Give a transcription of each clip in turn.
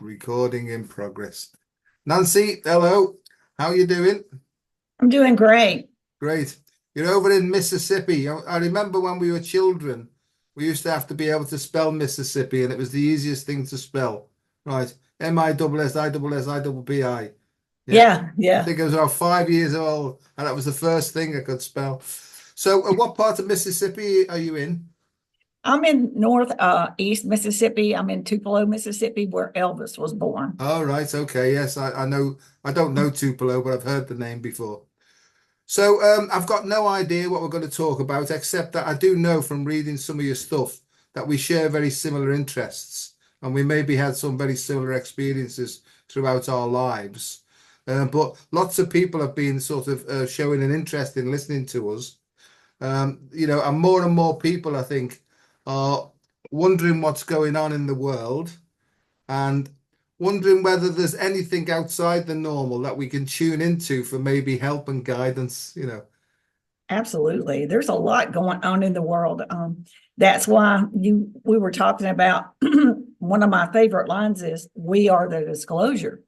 Recording in progress. Nancy, hello. How you doing? I'm doing great. Great. You're over in Mississippi. I remember when we were children, we used to have to be able to spell Mississippi, and it was the easiest thing to spell. Right. Mississippi. Yeah. Yeah, I yeah. think I was about 5 years old, and that was the first thing I could spell. So, what part of Mississippi are you in? I'm in North East Mississippi. I'm in Tupelo, Mississippi, where Elvis was born. Oh, right. Okay. Yes, I know. I don't know Tupelo, but I've heard the name before. So I've got no idea what we're going to talk about, except that I do know from reading some of your stuff that we share very similar interests, and we maybe had some very similar experiences throughout our lives. But lots of people have been sort of showing an interest in listening to us. And more people, I think, are wondering what's going on in the world and wondering whether there's anything outside the normal that we can tune into for maybe help and guidance. Absolutely. There's a lot going on in the world. That's why we were talking about one of my favorite lines is we are the disclosure.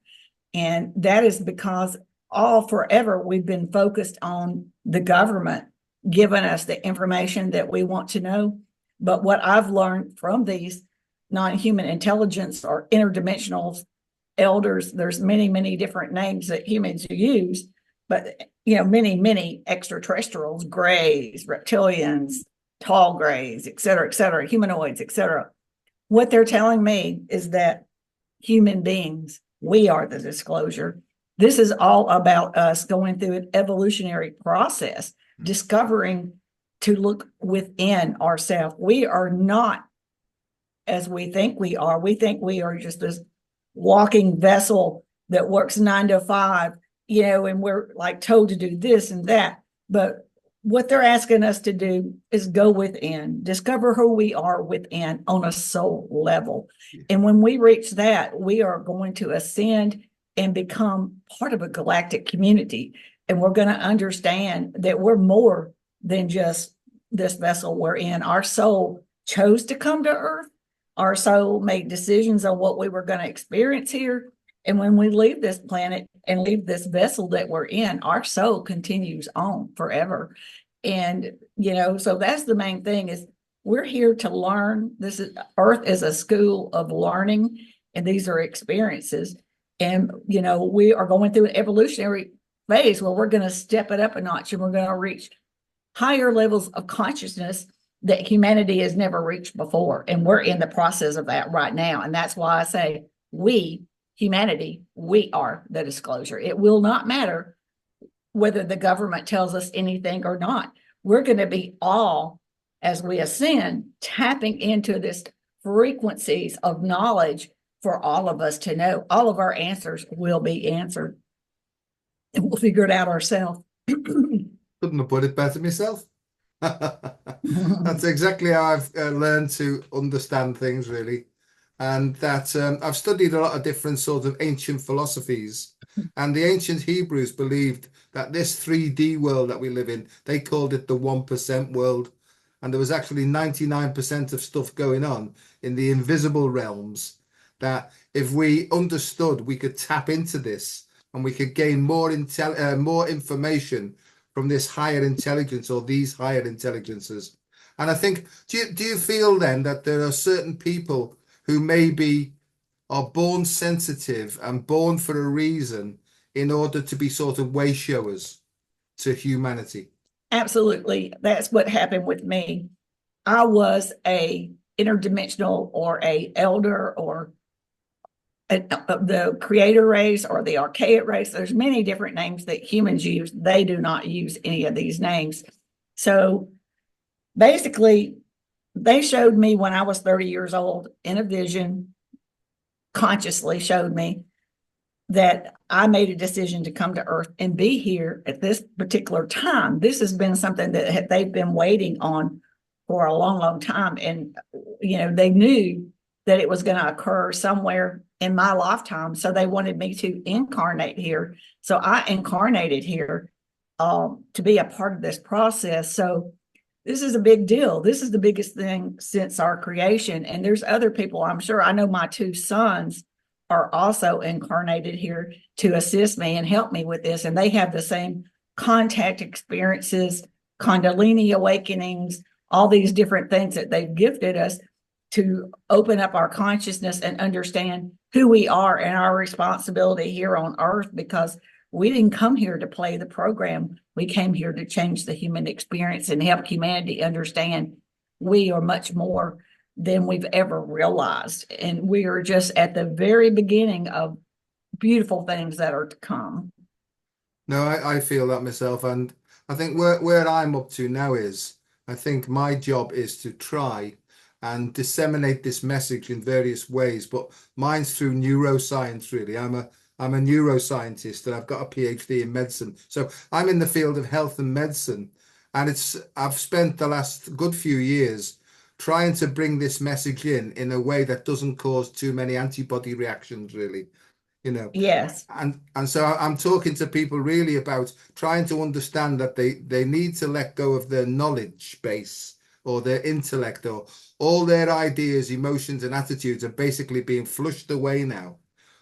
And that is because all forever we've been focused on the government giving us the information that we want to know. But what I've learned from these non-human intelligence or interdimensional elders, there's many, many different names that humans use, but many, many extraterrestrials, grays, reptilians, tall grays, et cetera, humanoids, et cetera. What they're telling me is that human beings, we are the disclosure. This is all about us going through an evolutionary process, discovering to look within ourselves. We are not as we think we are. We think we are just this walking vessel that works 9 to 5, and we're like told to do this and that. But what they're asking us to do is go within, discover who we are within on a soul level. And when we reach that, we are going to ascend and become part of a galactic community. And we're going to understand that we're more than just this vessel we're in. Our soul chose to come to Earth. Our soul made decisions on what we were going to experience here. And when we leave this planet and leave this vessel that we're in, our soul continues on forever. And, so that's the main thing is we're here to learn. Earth is a school of learning, and these are experiences. And, we are going through an evolutionary phase where we're going to step it up a notch and we're going to reach higher levels of consciousness that humanity has never reached before. And we're in the process of that right now. And that's why I say humanity, we are the disclosure. It will not matter whether the government tells us anything or not. We're going to be all, as we ascend, tapping into this frequencies of knowledge for all of us to know. All of our answers will be answered, and we'll figure it out ourselves. Couldn't have put it better myself. That's exactly how I've learned to understand things, really. And that I've studied a lot of different sorts of ancient philosophies. And the ancient Hebrews believed that this 3D world that we live in, they called it the 1% world. And there was actually 99% of stuff going on in the invisible realms that if we understood, we could tap into this and we could gain more information from this higher intelligence or these higher intelligences. And I think, do you feel then that there are certain people who maybe are born sensitive and born for a reason in order to be sort of way showers to humanity? Absolutely. That's what happened with me. I was a interdimensional or a elder or the creator race or the archaic race. There's many different names that humans use. They do not use any of these names. So basically, they showed me when I was 30 years old in a vision, consciously showed me that I made a decision to come to Earth and be here at this particular time. This has been something that they've been waiting on for a long, long time. And, they knew that it was going to occur somewhere in my lifetime. So they wanted me to incarnate here. So I incarnated here to be a part of this process. So this is a big deal. This is the biggest thing since our creation. And there's other people, I'm sure. I know my two sons are also incarnated here to assist me and help me with this. And they have the same contact experiences, Kundalini awakenings, all these different things that they've gifted us to open up our consciousness and understand who we are and our responsibility here on earth, because we didn't come here to play the program. We came here to change the human experience and help humanity understand we are much more than we've ever realized. And we are just at the very beginning of beautiful things that are to come. No, I feel that myself, and I think where I'm up to now is I think my job is to try and disseminate this message in various ways, but mine's through neuroscience really. I'm a neuroscientist and I've got a PhD in medicine. So I'm in the field of health and medicine, and I've spent the last good few years trying to bring this message in a way that doesn't cause too many antibody reactions really. You know, Yes. and so I'm talking to people really about trying to understand that they need to let go of their knowledge base or their intellect, or all their ideas, emotions, and attitudes are basically being flushed away now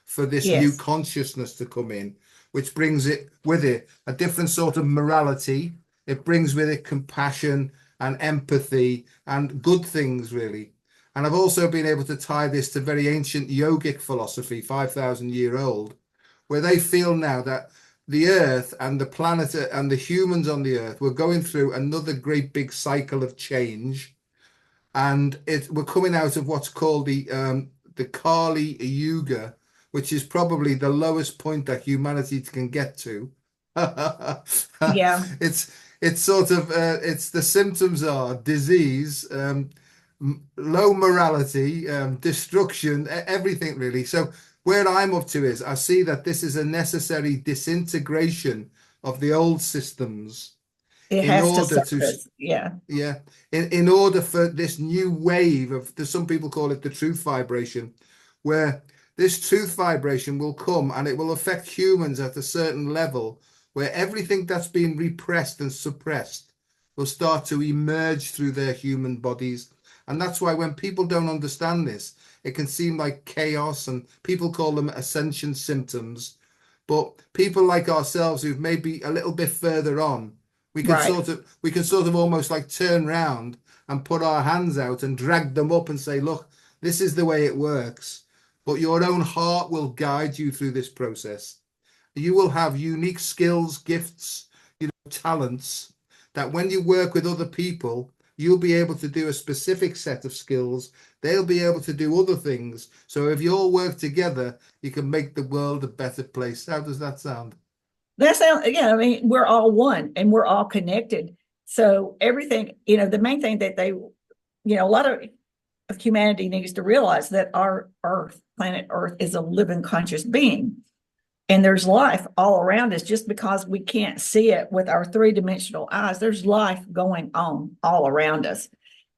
for this new Yes. consciousness to come in, which brings it with it a different sort of morality. It brings with it compassion and empathy and good things really. And I've also been able to tie this to very ancient yogic philosophy, 5,000-year old, where they feel now that the earth and the planet and the humans on the earth were going through another great big cycle of change. And we're coming out of what's called the Kali Yuga, which is probably the lowest point that humanity can get to. Yeah. It's sort of it's the symptoms are disease, low morality, destruction, everything really. So where I'm up to is I see that this is a necessary disintegration of the old systems It in has to order to, surface. Yeah. yeah, in order for this new wave of, some people call it the truth vibration, where this truth vibration will come and it will affect humans at a certain level where everything that's been repressed and suppressed will start to emerge through their human bodies. And that's why when people don't understand this, it can seem like chaos, and people call them ascension symptoms. But people like ourselves who've maybe a little bit further on, Right. we can sort of almost like turn round and put our hands out and drag them up and say, look, this is the way it works. But your own heart will guide you through this process. You will have unique skills, gifts, talents that when you work with other people, you'll be able to do a specific set of skills. They'll be able to do other things. So if you all work together, you can make the world a better place. How does that sound? That sounds, yeah, I mean, we're all one and we're all connected. So everything, the main thing that a lot of humanity needs to realize that our Earth, planet Earth, is a living conscious being. And there's life all around us. Just because we can't see it with our three-dimensional eyes, there's life going on all around us.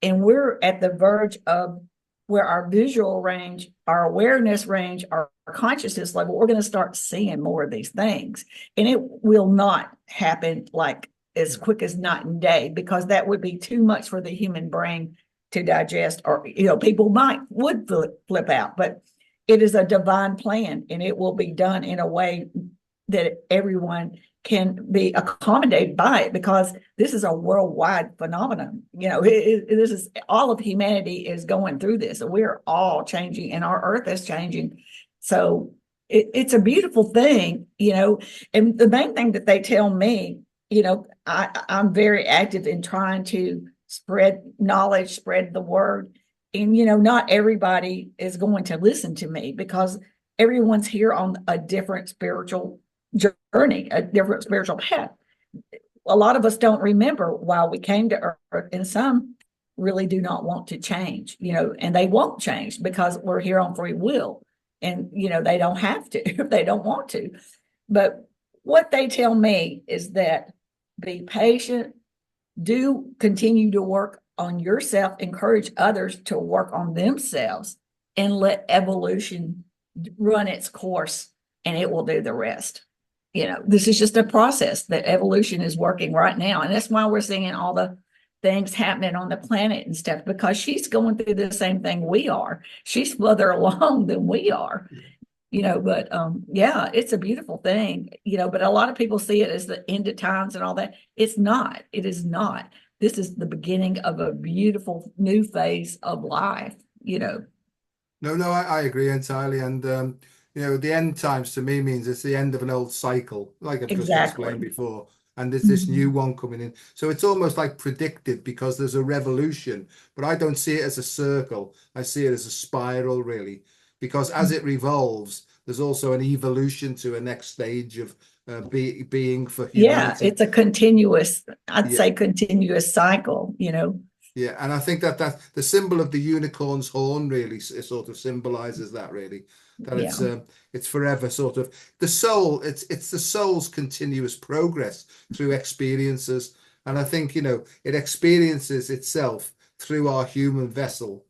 And we're at the verge of where our visual range, our awareness range, our consciousness level, we're going to start seeing more of these things. And it will not happen like as quick as night and day, because that would be too much for the human brain to digest. Or, people would flip out, but it is a divine plan, and it will be done in a way that everyone can be accommodated by it, because this is a worldwide phenomenon. This is all of humanity is going through this. We're all changing, and our earth is changing. So it's a beautiful thing, and the main thing that they tell me, I'm very active in trying to spread knowledge, spread the word. And, not everybody is going to listen to me, because everyone's here on a different spiritual journey, a different spiritual path. A lot of us don't remember why we came to earth, and some really do not want to change, and they won't change because we're here on free will. And, they don't have to if they don't want to. But what they tell me is that be patient, do continue to work on yourself, encourage others to work on themselves, and let evolution run its course, and it will do the rest. This is just a process that evolution is working right now. And that's why we're seeing all the things happening on the planet and stuff, because she's going through the same thing we are. She's further along than we are. But yeah, it's a beautiful thing, but a lot of people see it as the end of times and all that. It's not. It is not. This is the beginning of a beautiful new phase of life. No, no, I agree entirely. And the end times to me means it's the end of an old cycle, like I've just explained Exactly. before. And there's this new Mhm. one coming in. So it's almost like predicted because there's a revolution. But I don't see it as a circle. I see it as a spiral, really. Because as it revolves, there's also an evolution to a next stage of being for Yeah, humanity. it's a continuous, I'd Yeah, say continuous cycle. yeah, and I think that the symbol of the unicorn's horn really sort of symbolizes that really, that Yeah. it's forever sort of the soul. It's the soul's continuous progress through experiences, and I think it experiences itself through our human vessel,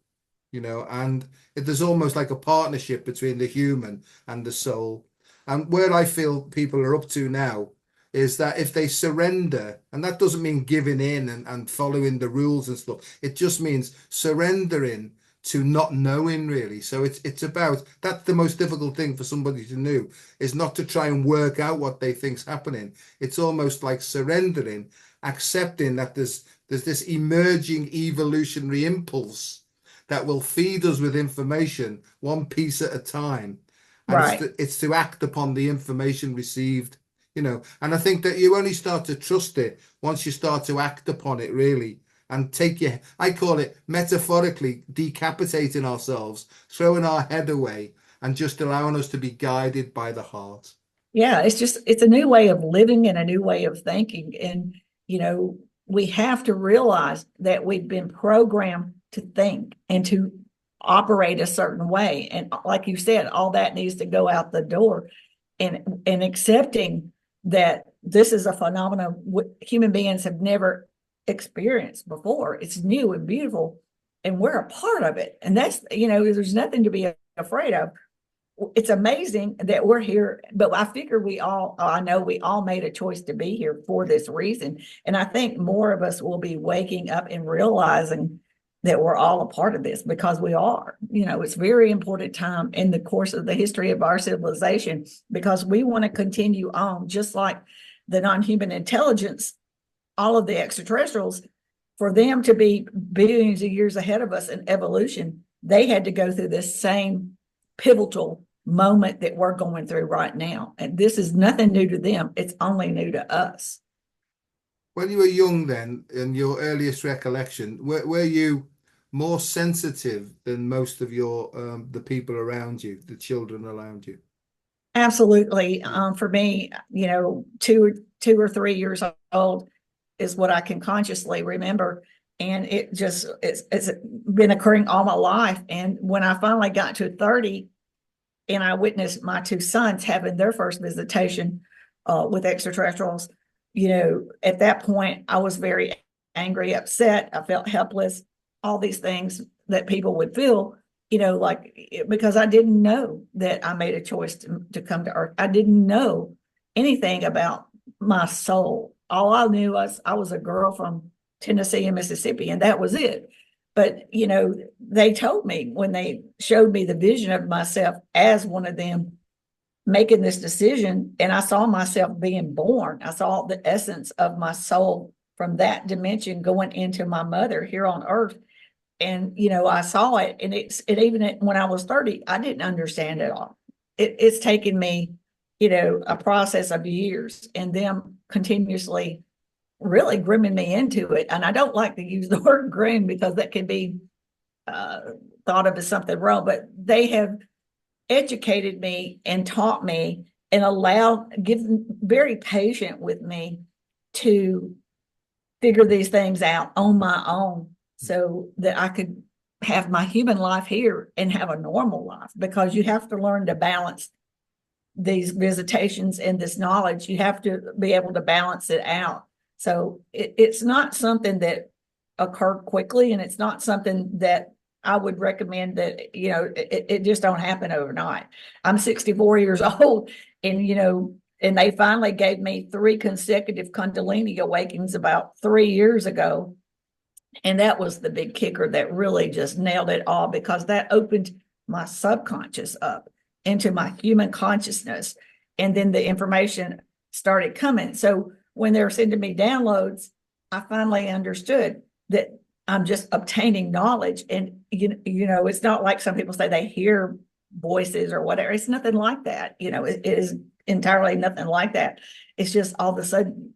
and there's almost like a partnership between the human and the soul. And where I feel people are up to now is that if they surrender, and that doesn't mean giving in and following the rules and stuff, it just means surrendering to not knowing really. So it's about that's the most difficult thing for somebody to do is not to try and work out what they think's happening. It's almost like surrendering, accepting that there's this emerging evolutionary impulse that will feed us with information one piece at a time. And Right. it's to act upon the information received, and I think that you only start to trust it once you start to act upon it really and I call it metaphorically decapitating ourselves, throwing our head away and just allowing us to be guided by the heart. Yeah, it's a new way of living and a new way of thinking. And, we have to realize that we've been programmed to think and to operate a certain way. And like you said, all that needs to go out the door and accepting that this is a phenomenon human beings have never experienced before. It's new and beautiful, and we're a part of it. And there's nothing to be afraid of. It's amazing that we're here, but I know we all made a choice to be here for this reason. And I think more of us will be waking up and realizing that we're all a part of this because we are. It's a very important time in the course of the history of our civilization because we want to continue on, just like the non-human intelligence, all of the extraterrestrials, for them to be billions of years ahead of us in evolution, they had to go through this same pivotal moment that we're going through right now. And this is nothing new to them. It's only new to us. When you were young then, in your earliest recollection, were you more sensitive than most of your the people around you, the children around you? Absolutely. Yeah. For me, 2 or 3 years old is what I can consciously remember. And it's been occurring all my life. And when I finally got to 30, and I witnessed my two sons having their first visitation with extraterrestrials. At that point, I was very angry, upset. I felt helpless, all these things that people would feel, because I didn't know that I made a choice to come to Earth. I didn't know anything about my soul. All I knew was I was a girl from Tennessee and Mississippi, and that was it. But, they told me when they showed me the vision of myself as one of them making this decision, and I saw myself being born. I saw the essence of my soul from that dimension going into my mother here on earth. And, I saw it, and even when I was 30, I didn't understand it all. It's taken me, a process of years and them continuously really grooming me into it. And I don't like to use the word groom because that can be uh, thought of as something wrong, but they have educated me and taught me and given very patient with me to figure these things out on my own so that I could have my human life here and have a normal life, because you have to learn to balance these visitations and this knowledge. You have to be able to balance it out. So it's not something that occurred quickly, and it's not something that I would recommend that, it just don't happen overnight. I'm 64 years old, and, and they finally gave me 3 consecutive Kundalini awakenings about 3 years ago. And that was the big kicker that really just nailed it all, because that opened my subconscious up. into my human consciousness. And then the information started coming. So when they were sending me downloads, I finally understood that I'm just obtaining knowledge. And, it's not like some people say they hear voices or whatever. It's nothing like that. It is entirely nothing like that. It's just all of a sudden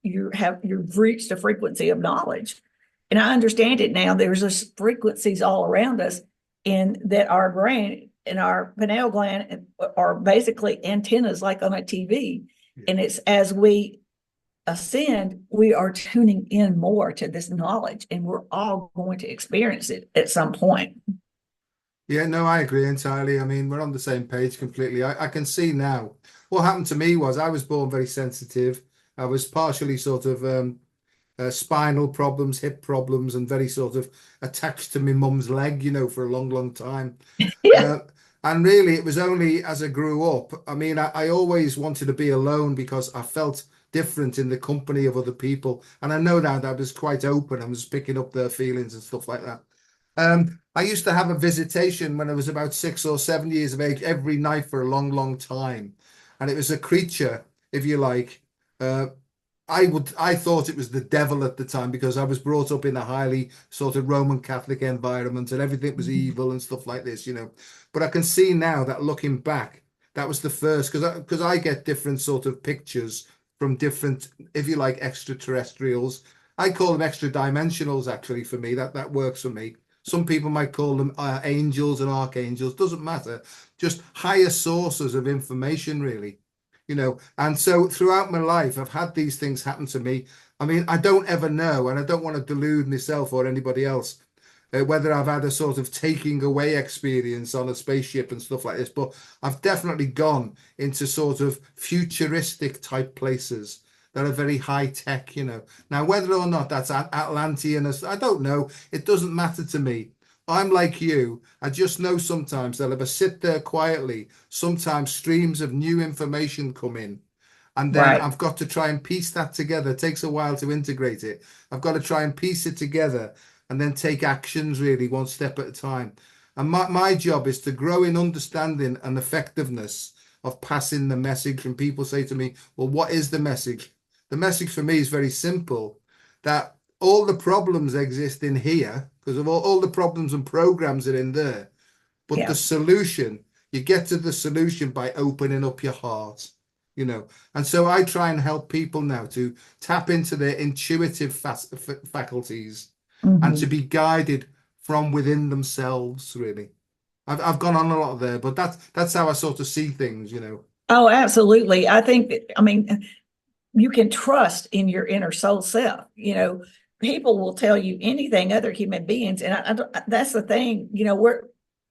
you've reached a frequency of knowledge. And I understand it now. There's just frequencies all around us, and that our brain and our pineal gland are basically antennas like on a TV. Yeah. And it's as we ascend, we are tuning in more to this knowledge, and we're all going to experience it at some point. Yeah, no, I agree entirely. I mean, we're on the same page completely. I can see now. What happened to me was I was born very sensitive. I was partially sort of spinal problems, hip problems, and very sort of attached to my mum's leg, for a long, long time. Yeah. Uh, and really, it was only as I grew up. I mean, I always wanted to be alone because I felt different in the company of other people. And I know that I was quite open. I was picking up their feelings and stuff like that. I used to have a visitation when I was about 6 or 7 years of age every night for a long, long time. And it was a creature, if you like. Uh, I thought it was the devil at the time because I was brought up in a highly sort of Roman Catholic environment and everything was evil and stuff like this. But I can see now that looking back, that was the first, because I get different sort of pictures from different, if you like, extraterrestrials. I call them extra dimensionals, actually, for me. That works for me. Some people might call them angels and archangels. Doesn't matter. Just higher sources of information, really. And so throughout my life, I've had these things happen to me. I mean, I don't ever know, and I don't want to delude myself or anybody else, whether I've had a sort of taking away experience on a spaceship and stuff like this, but I've definitely gone into sort of futuristic type places that are very high tech. Now, whether or not that's Atlantean, I don't know. It doesn't matter to me. I'm like you. I just know sometimes that if I sit there quietly, sometimes streams of new information come in. And then Right. I've got to try and piece that together. It takes a while to integrate it. I've got to try and piece it together and then take actions really one step at a time. And my job is to grow in understanding and effectiveness of passing the message. And people say to me, well, what is the message? The message for me is very simple, that all the problems exist in here because of all the problems and programs are in there. But the Yeah. solution, you get to the solution by opening up your heart. And so I try and help people now to tap into their intuitive faculties and to Mhm. be guided from within themselves, really. I've gone on a lot there, but that's how I sort of see things. Oh, absolutely. I think that, I mean, you can trust in your inner soul self. People will tell you anything, other human beings, and that's the thing.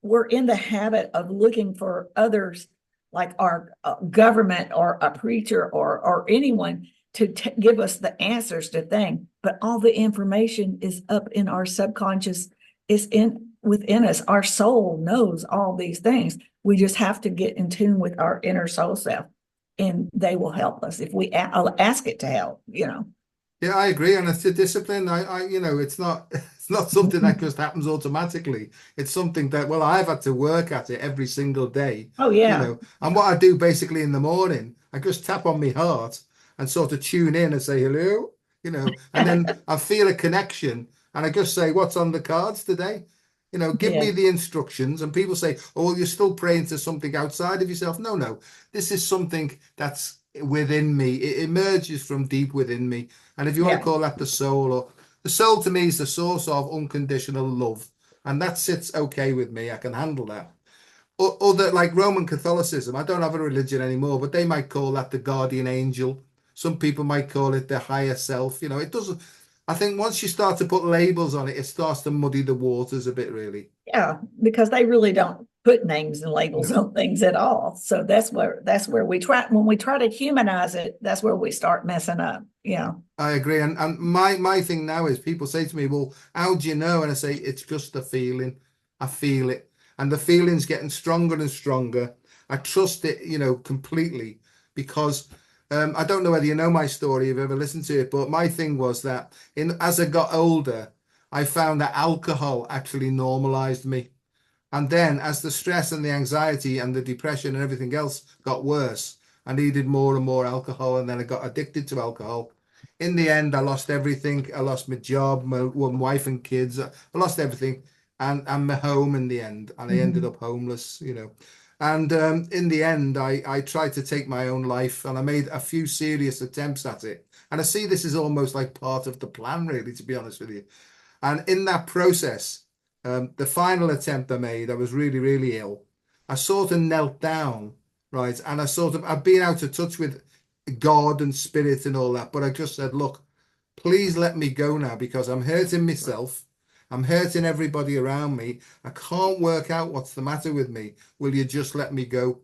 We're in the habit of looking for others, like our government or a preacher or anyone to give us the answers to things. But all the information is up in our subconscious, is in within us. Our soul knows all these things. We just have to get in tune with our inner soul self, and they will help us if we ask it to help. Yeah, I agree, and it's a discipline. It's not it's not something that just happens automatically. It's something that, well, I've had to work at it every single day. Oh yeah. And what I do basically in the morning, I just tap on my heart and sort of tune in and say hello, and then I feel a connection, and I just say, what's on the cards today? Give Yeah. me the instructions. And people say, oh, well, you're still praying to something outside of yourself. No, no, this is something that's within me. It emerges from deep within me. And if you want to Yeah. call that the soul, or the soul to me is the source of unconditional love. And that sits okay with me. I can handle that. Other, like Roman Catholicism, I don't have a religion anymore, but they might call that the guardian angel. Some people might call it the higher self. It doesn't, I think once you start to put labels on it, it starts to muddy the waters a bit, really. Yeah, because they really don't put names and labels No. on things at all. So that's where we try, when we try to humanize it, that's where we start messing up. Yeah. I agree. And my thing now is people say to me, well, how do you know? And I say, it's just a feeling. I feel it. And the feeling's getting stronger and stronger. I trust it, completely because I don't know whether you know my story, you've ever listened to it, but my thing was that as I got older, I found that alcohol actually normalized me. And then as the stress and the anxiety and the depression and everything else got worse, I needed more and more alcohol. And then I got addicted to alcohol. In the end, I lost everything. I lost my job, my wife and kids. I lost everything and my home in the end. And I ended Mhm. up homeless, you know. And in the end, I tried to take my own life and I made a few serious attempts at it. And I see this is almost like part of the plan, really, to be honest with you. And in that process, the final attempt I made, I was really, really ill. I sort of knelt down, right? And I've been out of touch with God and spirit and all that, but I just said, look, please let me go now because I'm hurting myself. I'm hurting everybody around me. I can't work out what's the matter with me. Will you just let me go?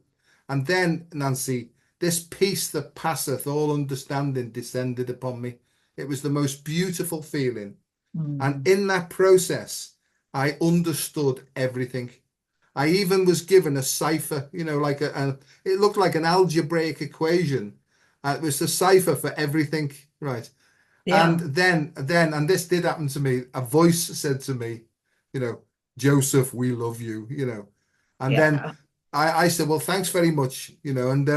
And then, Nancy, this peace that passeth all understanding descended upon me. It was the most beautiful feeling. And Mm. in that process, I understood everything. I even was given a cipher, you know, like it looked like an algebraic equation. It was a cipher for everything, right? And Yeah, and this did happen to me. A voice said to me, you know, Joseph, we love you, you know. And then yeah, I said, well, thanks very much, you know. And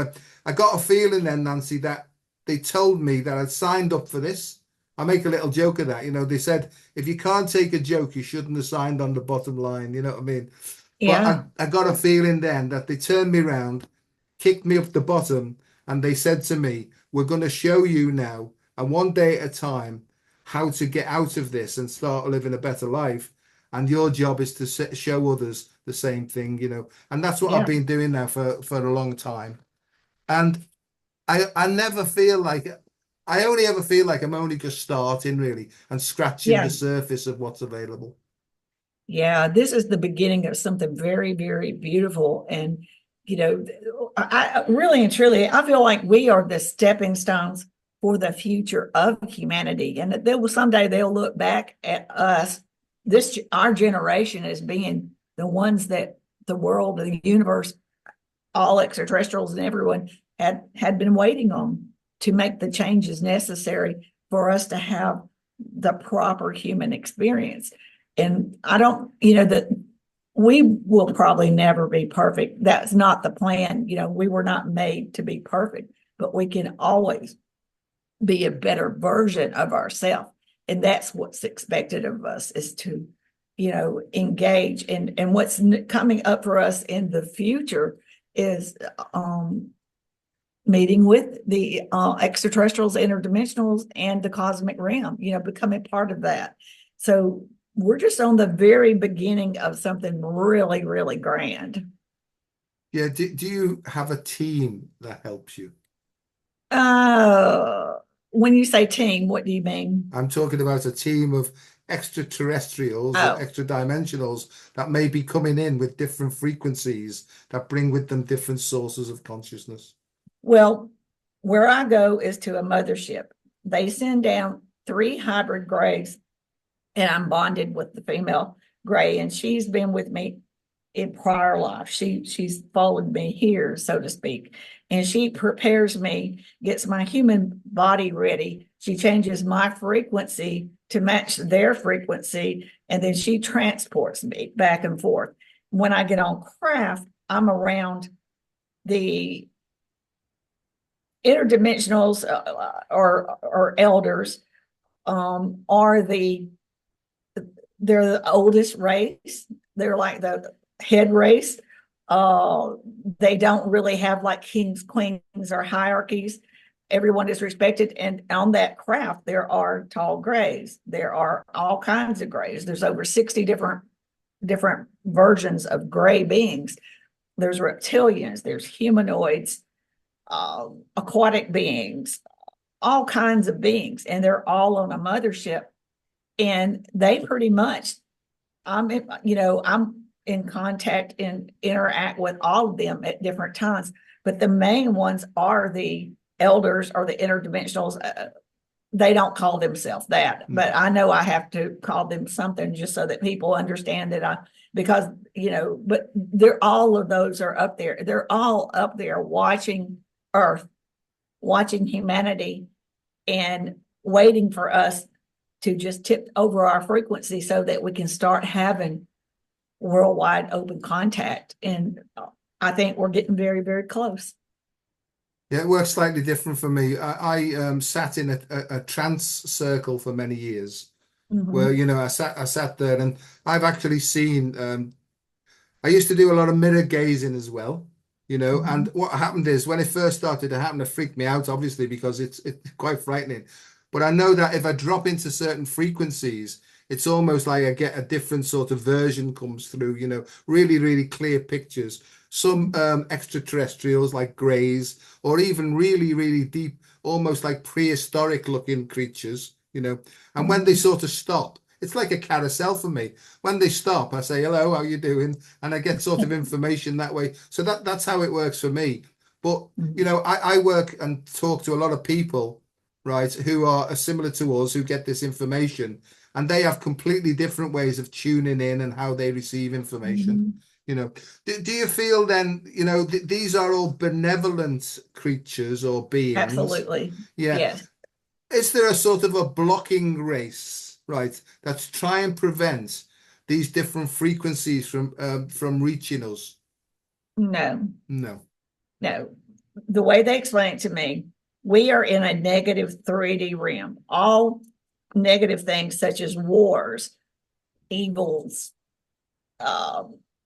I got a feeling then, Nancy, that they told me that I'd signed up for this. I make a little joke of that, you know. They said, if you can't take a joke, you shouldn't have signed on the bottom line, you know what I mean? But yeah, I got a feeling then that they turned me round, kicked me up the bottom, and they said to me, we're going to show you now, and one day at a time, how to get out of this and start living a better life. And your job is to show others the same thing, you know. And that's what I've yeah, been doing now for a long time. And I never feel like I only ever feel like I'm only just starting really and scratching yeah, the surface of what's available. yeah. This is the beginning of something very, very beautiful. And, you know, I really and truly, I feel like we are the stepping stones for the future of humanity. And that they will someday they'll look back at us, our generation as being the ones that the world, the universe, all extraterrestrials and everyone had been waiting on to make the changes necessary for us to have the proper human experience. And I don't, that we will probably never be perfect. That's not the plan. We were not made to be perfect, but we can always be a better version of ourselves. And that's what's expected of us is to, engage. And what's coming up for us in the future is meeting with the extraterrestrials, interdimensionals, and the cosmic realm, becoming part of that. So we're just on the very beginning of something really, really grand. Yeah, do you have a team that helps you? Uh, when you say team, what do you mean? I'm talking about a team of extraterrestrials or Oh, extra dimensionals that may be coming in with different frequencies that bring with them different sources of consciousness. well, where I go is to a mothership. They send down 3 hybrid grays, and I'm bonded with the female gray, and she's been with me in prior life. She's followed me here, so to speak, and she prepares me, gets my human body ready. She changes my frequency to match their frequency, and then she transports me back and forth. When I get on craft, I'm around the interdimensionals or elders, are they're the oldest race. They're like the head race. Uh, they don't really have like kings, queens, or hierarchies. Everyone is respected. And on that craft, there are tall grays. There are all kinds of grays. There's over 60 different versions of gray beings. There's reptilians, there's humanoids, aquatic beings, all kinds of beings, and they're all on a mothership. And they pretty much, I'm in contact and interact with all of them at different times. But the main ones are the elders or the interdimensionals. They don't call themselves that, Mm. but I know I have to call them something just so that people understand that because, but they're all of those are up there. They're all up there watching Earth, watching humanity, and waiting for us to just tip over our frequency so that we can start having worldwide open contact. And I think we're getting very, very close. Yeah, it works slightly different for me. I sat in a trance circle for many years where, Mhm. you know, I sat there and I've actually seen I used to do a lot of mirror gazing as well, you know, and Mhm. what happened is when it first started, it happened to freak me out, obviously, because it's quite frightening. But I know that if I drop into certain frequencies, it's almost like I get a different sort of version comes through, you know, really, really clear pictures. Some extraterrestrials like greys, or even really, really deep, almost like prehistoric looking creatures, you know. And when they Mhm. sort of stop, it's like a carousel for me. When they stop, I say, hello, how you doing? And I get sort of information that way. So that's how it works for me. But you Mhm. know, I work and talk to a lot of people, right, who are similar to us, who get this information, and they have completely different ways of tuning in and how they receive information. Mhm. You know, do you feel then, you know, these are all benevolent creatures or beings? Absolutely. Yeah. Yes. Is there a sort of a blocking race, right, that's try and prevent these different frequencies from reaching us? No, No. no. The way they explain it to me, we are in a negative 3D realm. All negative things such as wars, evils,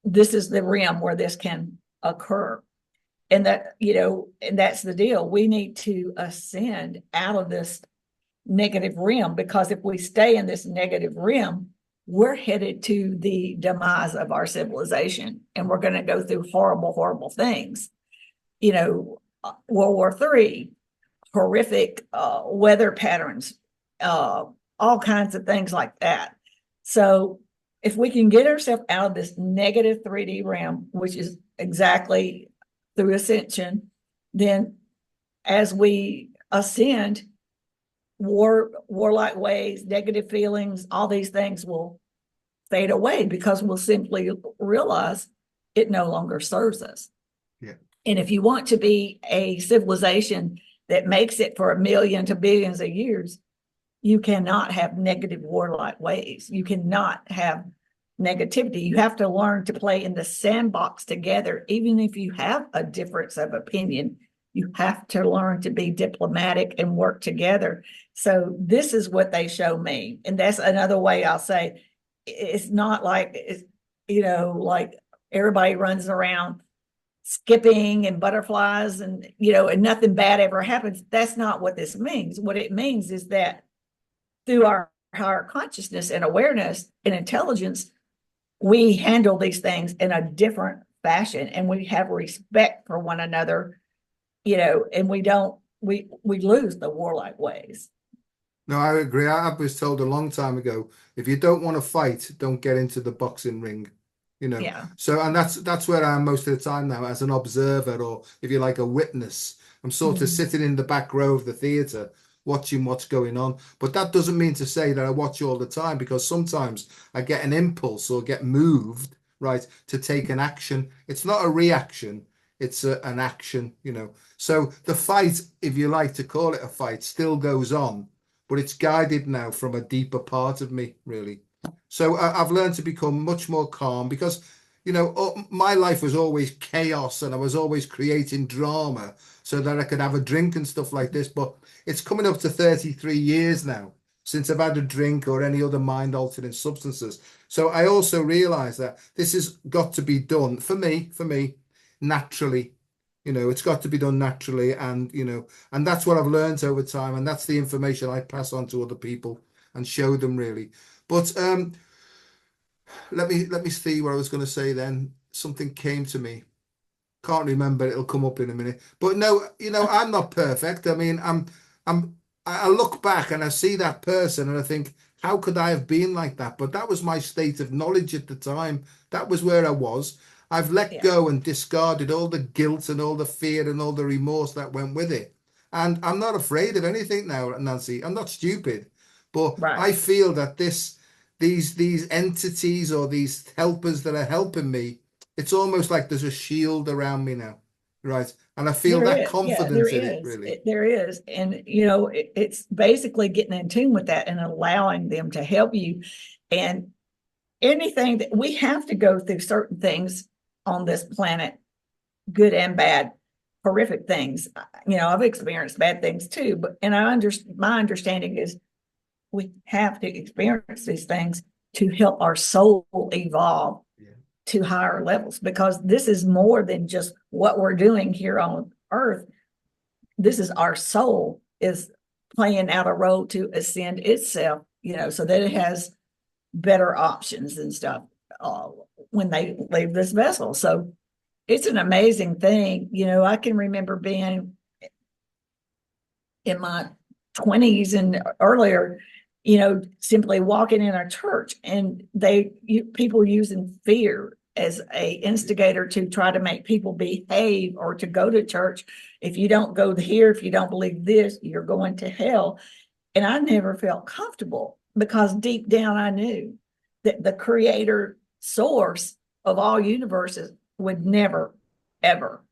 this is the realm where this can occur. And that, and that's the deal. We need to ascend out of this negative realm, because if we stay in this negative realm, we're headed to the demise of our civilization, and we're going to go through horrible, horrible things. World War III, horrific weather patterns, uh, all kinds of things like that. So if we can get ourselves out of this negative 3D realm, which is exactly through ascension, then as we ascend, warlike ways, negative feelings, all these things will fade away, because we'll simply realize it no longer serves us. Yeah. And if you want to be a civilization that makes it for a million to billions of years, you cannot have negative warlike ways. You cannot have negativity. You have to learn to play in the sandbox together. Even if you have a difference of opinion, you have to learn to be diplomatic and work together. So this is what they show me. And that's another way I'll say, it's not like like everybody runs around skipping and butterflies and nothing bad ever happens. That's not what this means. What it means is that through our higher consciousness and awareness and intelligence, we handle these things in a different fashion, and we have respect for one another, and we lose the warlike ways. No, I agree. I was told a long time ago, if you don't want to fight, don't get into the boxing ring. You know, Yeah. so and that's where I am most of the time now, as an observer, or if you like, a witness. I'm sort of Mhm. sitting in the back row of the theatre watching what's going on. But that doesn't mean to say that I watch all the time, because sometimes I get an impulse or get moved, right, to take an action. It's not a reaction, it's an action, you know. So the fight, if you like to call it a fight, still goes on, but it's guided now from a deeper part of me, really. So I've learned to become much more calm, because, you know, my life was always chaos and I was always creating drama so that I could have a drink and stuff like this. But it's coming up to 33 years now since I've had a drink or any other mind altering substances. So I also realize that this has got to be done for me, naturally. You know, it's got to be done naturally. And, you know, and that's what I've learned over time. And that's the information I pass on to other people and show them, really. But let me see what I was going to say then. Something came to me. Can't remember. It'll come up in a minute. But no, you know, I'm not perfect. I mean, I'm. I look back and I see that person and I think, how could I have been like that? But that was my state of knowledge at the time. That was where I was. I've let Yeah. go and discarded all the guilt and all the fear and all the remorse that went with it. And I'm not afraid of anything now, Nancy. I'm not stupid, but Right. I feel that these entities or these helpers that are helping me, it's almost like there's a shield around me now, right? And I feel There that is. Yeah, there confidence in it, is. really. There is. And, it's basically getting in tune with that and allowing them to help you. And anything that we have to go through certain things on this planet, good and bad, horrific things. I've experienced bad things too, but my understanding is we have to experience these things to help our soul evolve to higher levels, because this is more than just what we're doing here on earth. This is our soul is playing out a role to ascend itself, so that it has better options and stuff when they leave this vessel. So it's an amazing thing. I can remember being in my 20s and earlier, simply walking in a church, and people using fear as a instigator to try to make people behave or to go to church. If you don't go here, if you don't believe this, you're going to hell. And I never felt comfortable, because deep down I knew that the creator source of all universes would never, ever,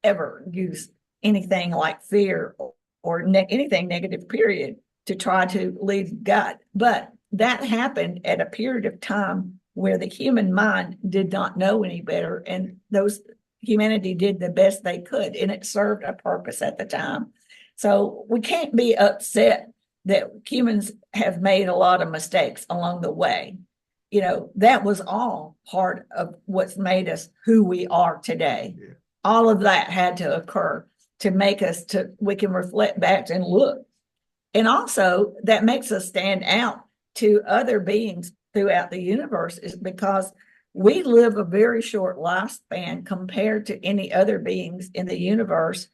ever use anything like fear or anything negative, period, to try to lead God. But that happened at a period of time where the human mind did not know any better, and humanity did the best they could, and it served a purpose at the time. So we can't be upset that humans have made a lot of mistakes along the way. That was all part of what's made us who we are today. Yeah. All of that had to occur to make us we can reflect back and look. And also that makes us stand out to other beings throughout the universe, is because we live a very short lifespan compared to any other beings in the universe.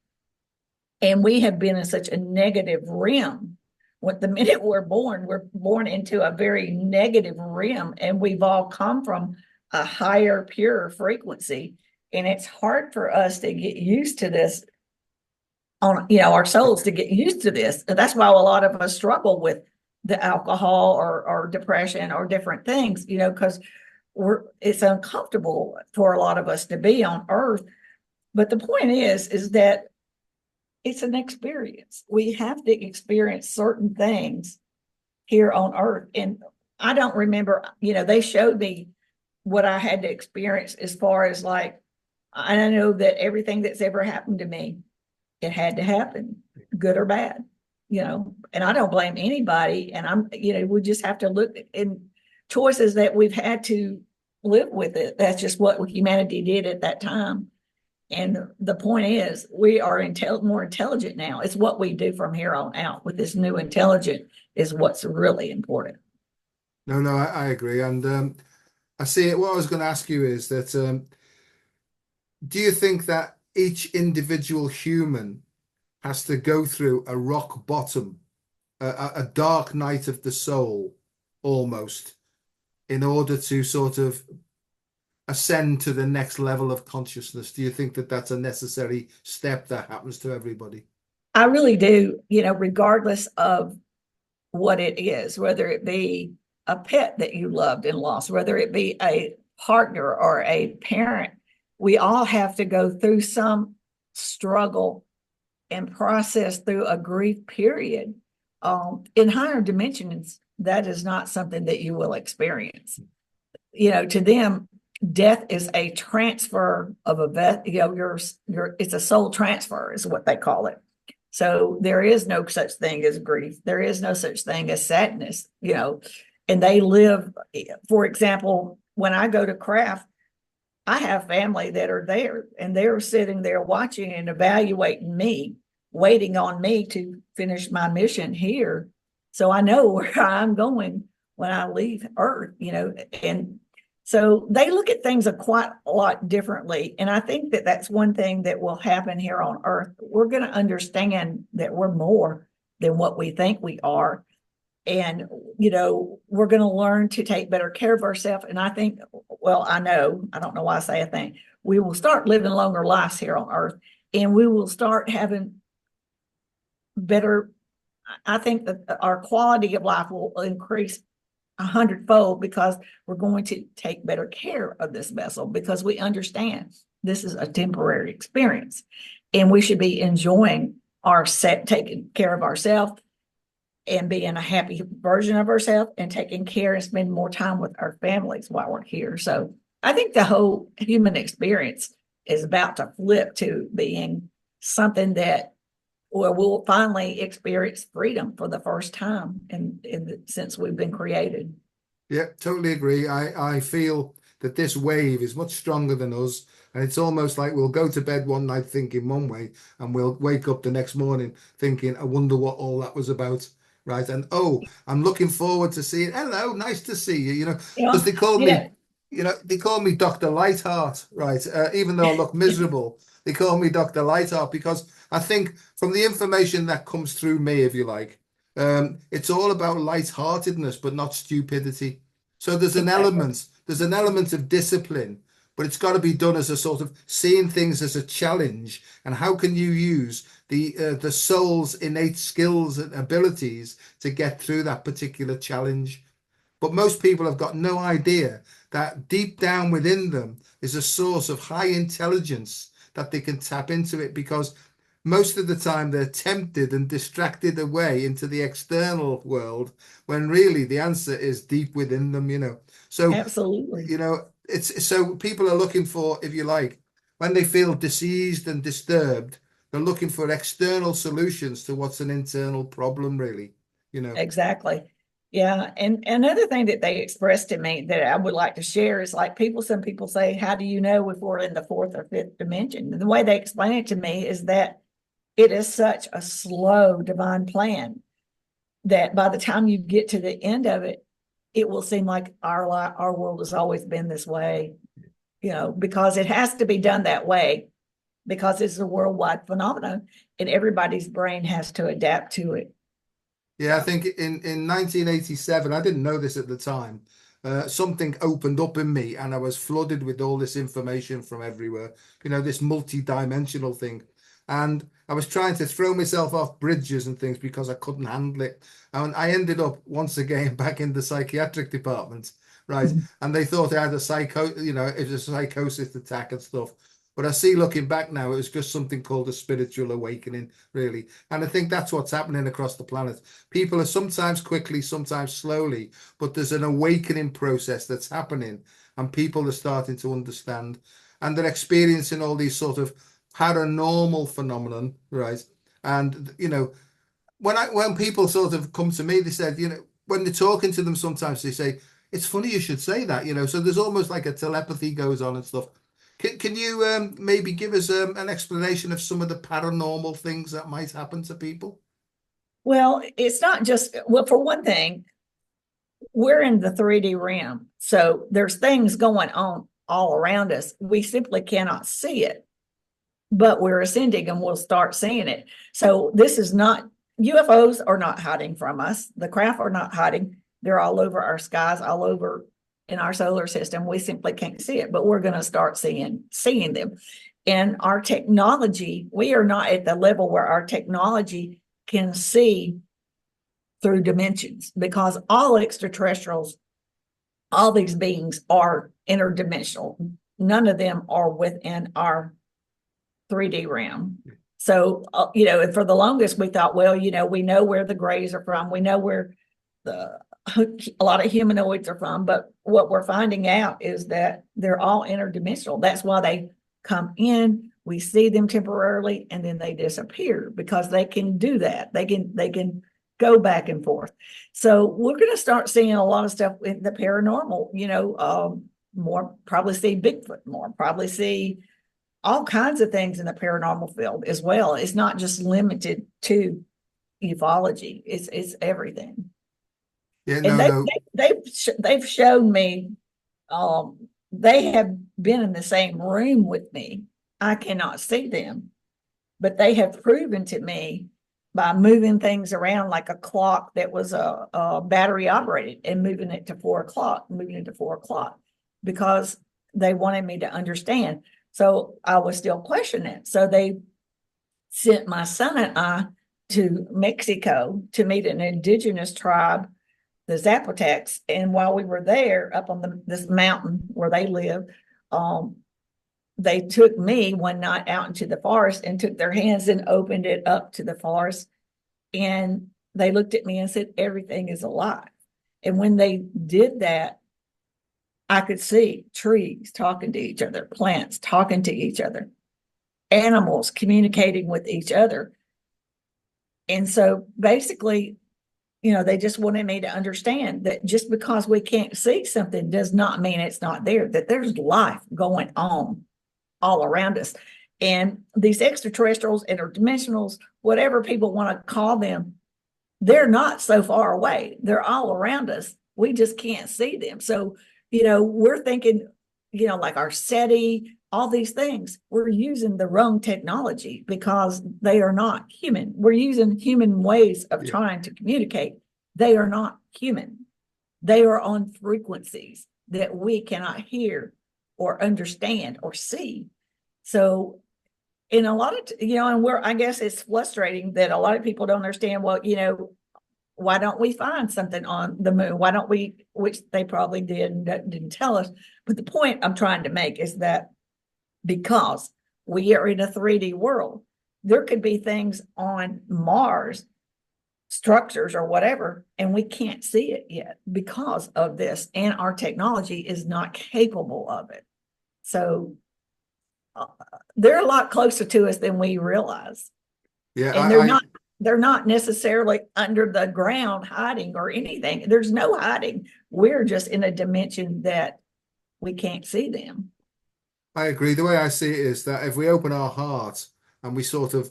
And we have been in such a negative realm. The minute we're born into a very negative realm, and we've all come from a higher, pure frequency. And it's hard for us to get used to this our souls to get used to this. And that's why a lot of us struggle with the alcohol or depression or different things, because it's uncomfortable for a lot of us to be on earth. But the point is that it's an experience. We have to experience certain things here on earth. And I don't remember, they showed me what I had to experience as far as and I know that everything that's ever happened to me, it had to happen, good or bad, and I don't blame anybody. And we just have to look in choices that we've had to live with it. That's just what humanity did at that time. And the point is, we are more intelligent now. It's what we do from here on out with this new intelligence is what's really important. No, I agree. And I see it. What I was going to ask you is that, do you think that each individual human has to go through a rock bottom, a dark night of the soul, almost, in order to sort of ascend to the next level of consciousness? Do you think that that's a necessary step that happens to everybody? I really do, regardless of what it is, whether it be a pet that you loved and lost, whether it be a partner or a parent, we all have to go through some struggle and process through a grief period. In higher dimensions, that is not something that you will experience. To them, death is a transfer of it's a soul transfer is what they call it. So there is no such thing as grief. There is no such thing as sadness, and they live, for example, when I go to craft, I have family that are there, and they're sitting there watching and evaluating me, waiting on me to finish my mission here. So I know where I'm going when I leave Earth, and so they look at things quite a lot differently. And I think that that's one thing that will happen here on Earth. We're going to understand that we're more than what we think we are. And, we're going to learn to take better care of ourselves. And I think, I don't know why I say I think, we will start living longer lives here on Earth, and we will start having better, I think that our quality of life will increase 100-fold, because we're going to take better care of this vessel, because we understand this is a temporary experience, and we should be enjoying taking care of ourselves and being a happy version of ourselves and taking care and spending more time with our families while we're here. So I think the whole human experience is about to flip to being something that, well, we'll finally experience freedom for the first time since we've been created. Yeah, totally agree. I feel that this wave is much stronger than us, and it's almost like we'll go to bed one night thinking one way, and we'll wake up the next morning thinking, I wonder what all that was about. Right. And oh, I'm looking forward to seeing. Hello, nice to see you. You Because know, you know, they call me Dr. Lightheart, right? Even though I look miserable, they call me Dr. Lightheart because I think from the information that comes through me, if you like, it's all about lightheartedness, but not stupidity. So exactly. there's an element of discipline, but it's got to be done as a sort of seeing things as a challenge. And how can you use the soul's innate skills and abilities to get through that particular challenge? But most people have got no idea that deep down within them is a source of high intelligence that they can tap into it because most of the time they're tempted and distracted away into the external world when really the answer is deep within them. So, Absolutely. it's so people are looking for, if you like, when they feel diseased and disturbed, they're looking for external solutions to what's an internal problem, really. Exactly. Yeah. And another thing that they expressed to me that I would like to share is like some people say, how do you know if we're in the fourth or fifth dimension? And the way they explain it to me is that it is such a slow divine plan that by the time you get to the end of it, it will seem like our world has always been this way, because it has to be done that way because it's a worldwide phenomenon and everybody's brain has to adapt to it. Yeah, I think in 1987, I didn't know this at the time. Something opened up in me, and I was flooded with all this information from everywhere. This multi-dimensional thing, and I was trying to throw myself off bridges and things because I couldn't handle it. And I ended up once again back in the psychiatric department, right? And they thought I had it was a psychosis attack and stuff. But I see looking back now, it was just something called a spiritual awakening, really. And I think that's what's happening across the planet. People are sometimes quickly, sometimes slowly, but there's an awakening process that's happening, and people are starting to understand, and they're experiencing all these sort of paranormal phenomenon, right? And when people sort of come to me, they said, when they're talking to them, sometimes they say, "It's funny you should say that," So there's almost like a telepathy goes on and stuff. Can you maybe give us an explanation of some of the paranormal things that might happen to people? Well, it's not just, well, for one thing, we're in the 3D realm. So there's things going on all around us. We simply cannot see it, but we're ascending and we'll start seeing it. So this is not, UFOs are not hiding from us. The craft are not hiding. They're all over our skies, all over in our solar system. We simply can't see it, but we're going to start seeing them. And our technology, we are not at the level where our technology can see through dimensions because all extraterrestrials, all these beings are interdimensional. None of them are within our 3D realm. So, for the longest we thought, well, we know where the grays are from. We know where a lot of humanoids are from. But what we're finding out is that they're all interdimensional. That's why they come in, we see them temporarily, and then they disappear because they can do that. They can go back and forth. So we're going to start seeing a lot of stuff in the paranormal, more probably see Bigfoot more, probably see all kinds of things in the paranormal field as well. It's not just limited to ufology. It's everything. Yeah, And no, no. they've shown me, they have been in the same room with me. I cannot see them, but they have proven to me by moving things around like a clock that was a battery operated and moving it to 4 o'clock, because they wanted me to understand. So I was still questioning it. So they sent my son and I to Mexico to meet an indigenous tribe, the Zapotecs. And while we were there up on this mountain where they live, they took me one night out into the forest and took their hands and opened it up to the forest. And they looked at me and said, everything is alive. And when they did that, I could see trees talking to each other, plants talking to each other, animals communicating with each other. And so basically, they just wanted me to understand that just because we can't see something does not mean it's not there, that there's life going on all around us. And these extraterrestrials, interdimensionals, whatever people want to call them, they're not so far away. They're all around us. We just can't see them. So, we're thinking, like our SETI, all these things, we're using the wrong technology because they are not human. We're using human ways of trying to communicate. They are not human. They are on frequencies that we cannot hear or understand or see. So in a lot of, and I guess it's frustrating that a lot of people don't understand, well, why don't we find something on the moon? Why don't we, which they probably did and didn't tell us. But the point I'm trying to make is that because we are in a 3D world, there could be things on Mars, structures or whatever, and we can't see it yet because of this. And our technology is not capable of it. So they're a lot closer to us than we realize. Yeah, and they're not necessarily under the ground hiding or anything. There's no hiding. We're just in a dimension that we can't see them. I agree. The way I see it is that if we open our heart and we sort of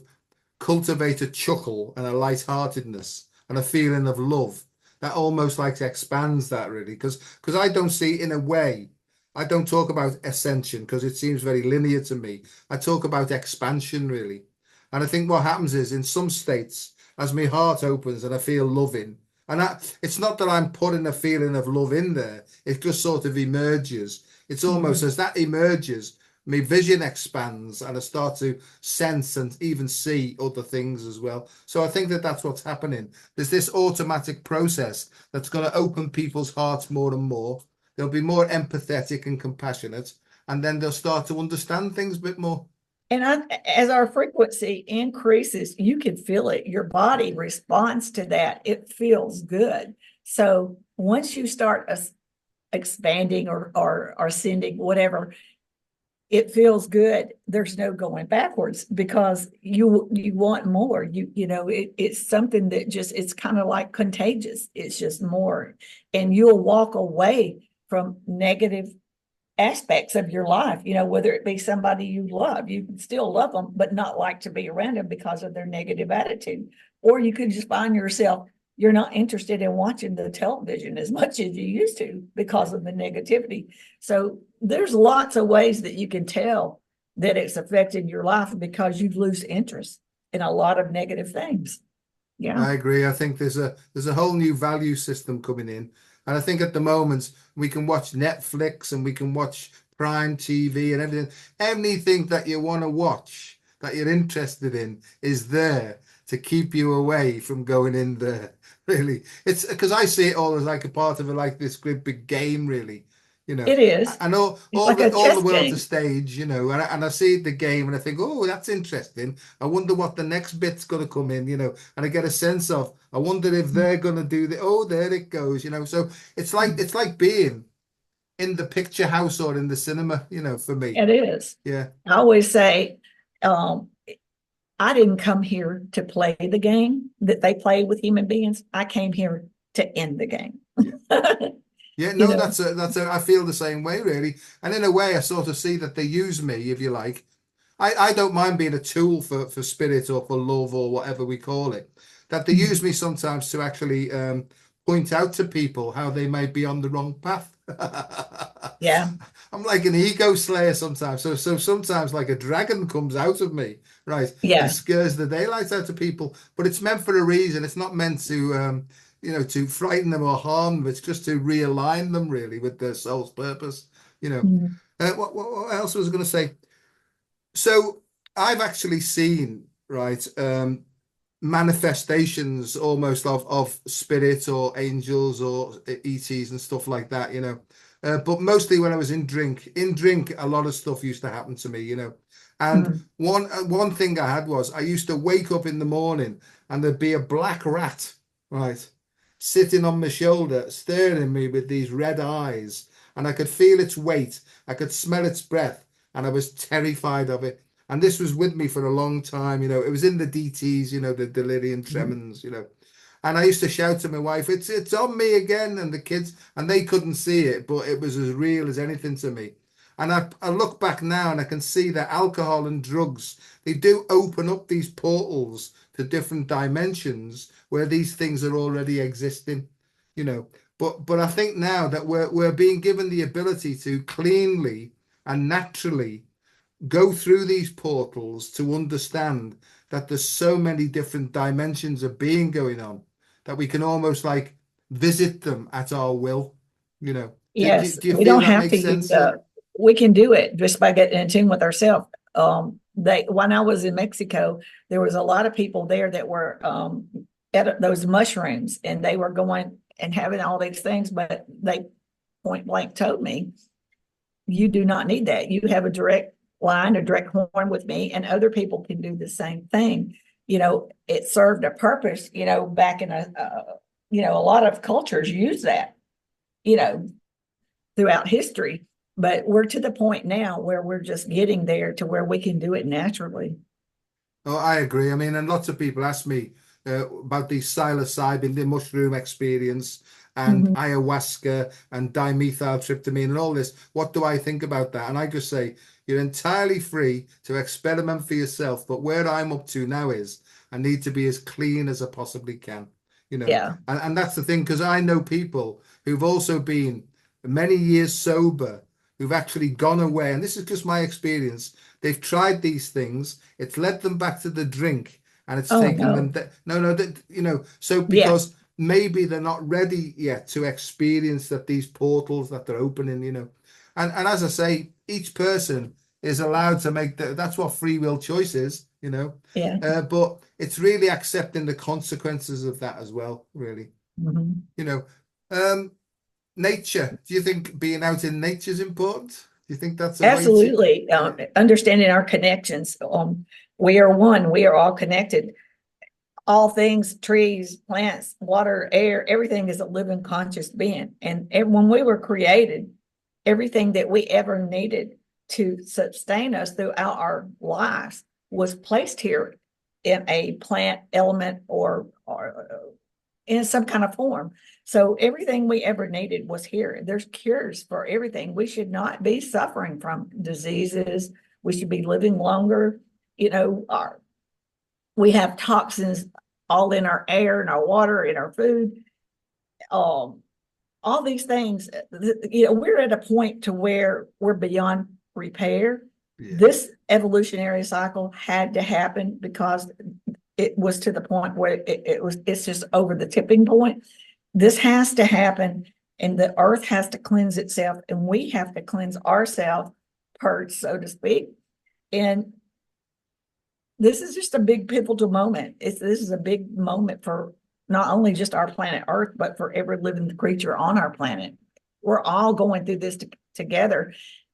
cultivate a chuckle and a lightheartedness and a feeling of love, that almost like expands that really. Because I don't see, in a way, I don't talk about ascension because it seems very linear to me. I talk about expansion really. And I think what happens is in some states, as my heart opens and I feel loving, and it's not that I'm putting a feeling of love in there, it just sort of emerges. It's almost as that emerges, my vision expands and I start to sense and even see other things as well. So I think that that's what's happening. There's this automatic process that's going to open people's hearts more and more. They'll be more empathetic and compassionate, and then they'll start to understand things a bit more. And as our frequency increases, you can feel it. Your body responds to that. It feels good. So once you start expanding or ascending, whatever, it feels good. There's no going backwards because you want more. It's something that just, it's kind of like contagious. It's just more, and you'll walk away from negative aspects of your life, whether it be somebody you love, you can still love them, but not like to be around them because of their negative attitude. Or you could just find yourself, you're not interested in watching the television as much as you used to because of the negativity. So there's lots of ways that you can tell that it's affected your life because you lose interest in a lot of negative things. Yeah, I agree. I think there's a whole new value system coming in. And I think at the moment we can watch Netflix and we can watch Prime TV and everything. Anything that you want to watch, that you're interested in, is there to keep you away from going in there. Really, it's because I see it all as like a part of like this great big game, really. it is. I know It's like a all the chess world's a game. stage, and I see the game and I think, oh, that's interesting. I wonder what the next bit's going to come in, and I get a sense of, I wonder if they're going to do the, oh, there it goes, So it's like being in the picture house or in the cinema, for me. It is. Yeah. I always say, I didn't come here to play the game that they play with human beings. I came here to end the game. Yeah, You no, know, I feel the same way, really. And in a way, I sort of see that they use me, if you like. I don't mind being a tool for spirit or for love or whatever we call it. That they use me sometimes to actually point out to people how they might be on the wrong path. yeah, I'm like an ego slayer sometimes. So sometimes like a dragon comes out of me, right, and yeah. scares the daylights out of people. But it's meant for a reason. It's not meant to to frighten them or harm them. It's just to realign them really with their soul's purpose. You know. Mhm. What else was I going to say? So I've actually seen, right, manifestations almost of spirit or angels or ETs and stuff like that. But mostly when I was in drink, a lot of stuff used to happen to me. And Mhm. one thing I had was I used to wake up in the morning and there'd be a black rat right, sitting on my shoulder, staring at me with these red eyes, and I could feel its weight, I could smell its breath, and I was terrified of it. And this was with me for a long time, it was in the DTs, the delirium tremens, And I used to shout to my wife, it's on me again, and the kids, and they couldn't see it, but it was as real as anything to me. And I look back now and I can see that alcohol and drugs, they do open up these portals to different dimensions where these things are already existing, you know. But I think now that we're being given the ability to cleanly and naturally go through these portals to understand that there's so many different dimensions of being going on that we can almost like visit them at our will, you know. Yes, Do you we feel don't that have to makes use, sense? we can do it just by getting in tune with ourselves. When I was in Mexico, there was a lot of people there that were at those mushrooms, and they were going and having all these things, but they point blank told me, you do not need that. You have a direct line, a direct horn with me, and other people can do the same thing. It served a purpose, back in a lot of cultures use that, you know, throughout history. But we're to the point now where we're just getting there to where we can do it naturally. Oh, I agree. I mean, and lots of people ask me about the psilocybin, the mushroom experience, and Mhm. ayahuasca and dimethyltryptamine and all this. What do I think about that? And I just say, you're entirely free to experiment for yourself. But where I'm up to now is I need to be as clean as I possibly can, you know. Yeah. And that's the thing, because I know people who've also been many years sober, who've actually gone away. And this is just my experience. They've tried these things. It's led them back to the drink, and it's Oh, taken no. them. No, so Yeah. because maybe they're not ready yet to experience that these portals that they're opening, and as I say, each person is allowed to make that's what free will choice is, Yeah. but it's really accepting the consequences of that as well, really, Mhm. you know. Um, Nature. Do you think being out in nature is important? Do you think that's a way to? Absolutely. Yeah. Understanding our connections. We are one. We are all connected. All things, trees, plants, water, air, everything is a living conscious being. And when we were created, everything that we ever needed to sustain us throughout our lives was placed here in a plant element or in some kind of form. So everything we ever needed was here. There's cures for everything. We should not be suffering from diseases. We should be living longer. We have toxins all in our air, in our water, in our food. Um, all these things, we're at a point to where we're beyond repair. Yeah. This evolutionary cycle had to happen because it was to the point where it's just over the tipping point. This has to happen, and the earth has to cleanse itself, and we have to cleanse ourselves, purge, so to speak. And this is just a big pivotal moment. This is a big moment for not only just our planet Earth, but for every living creature on our planet. We're all going through this together,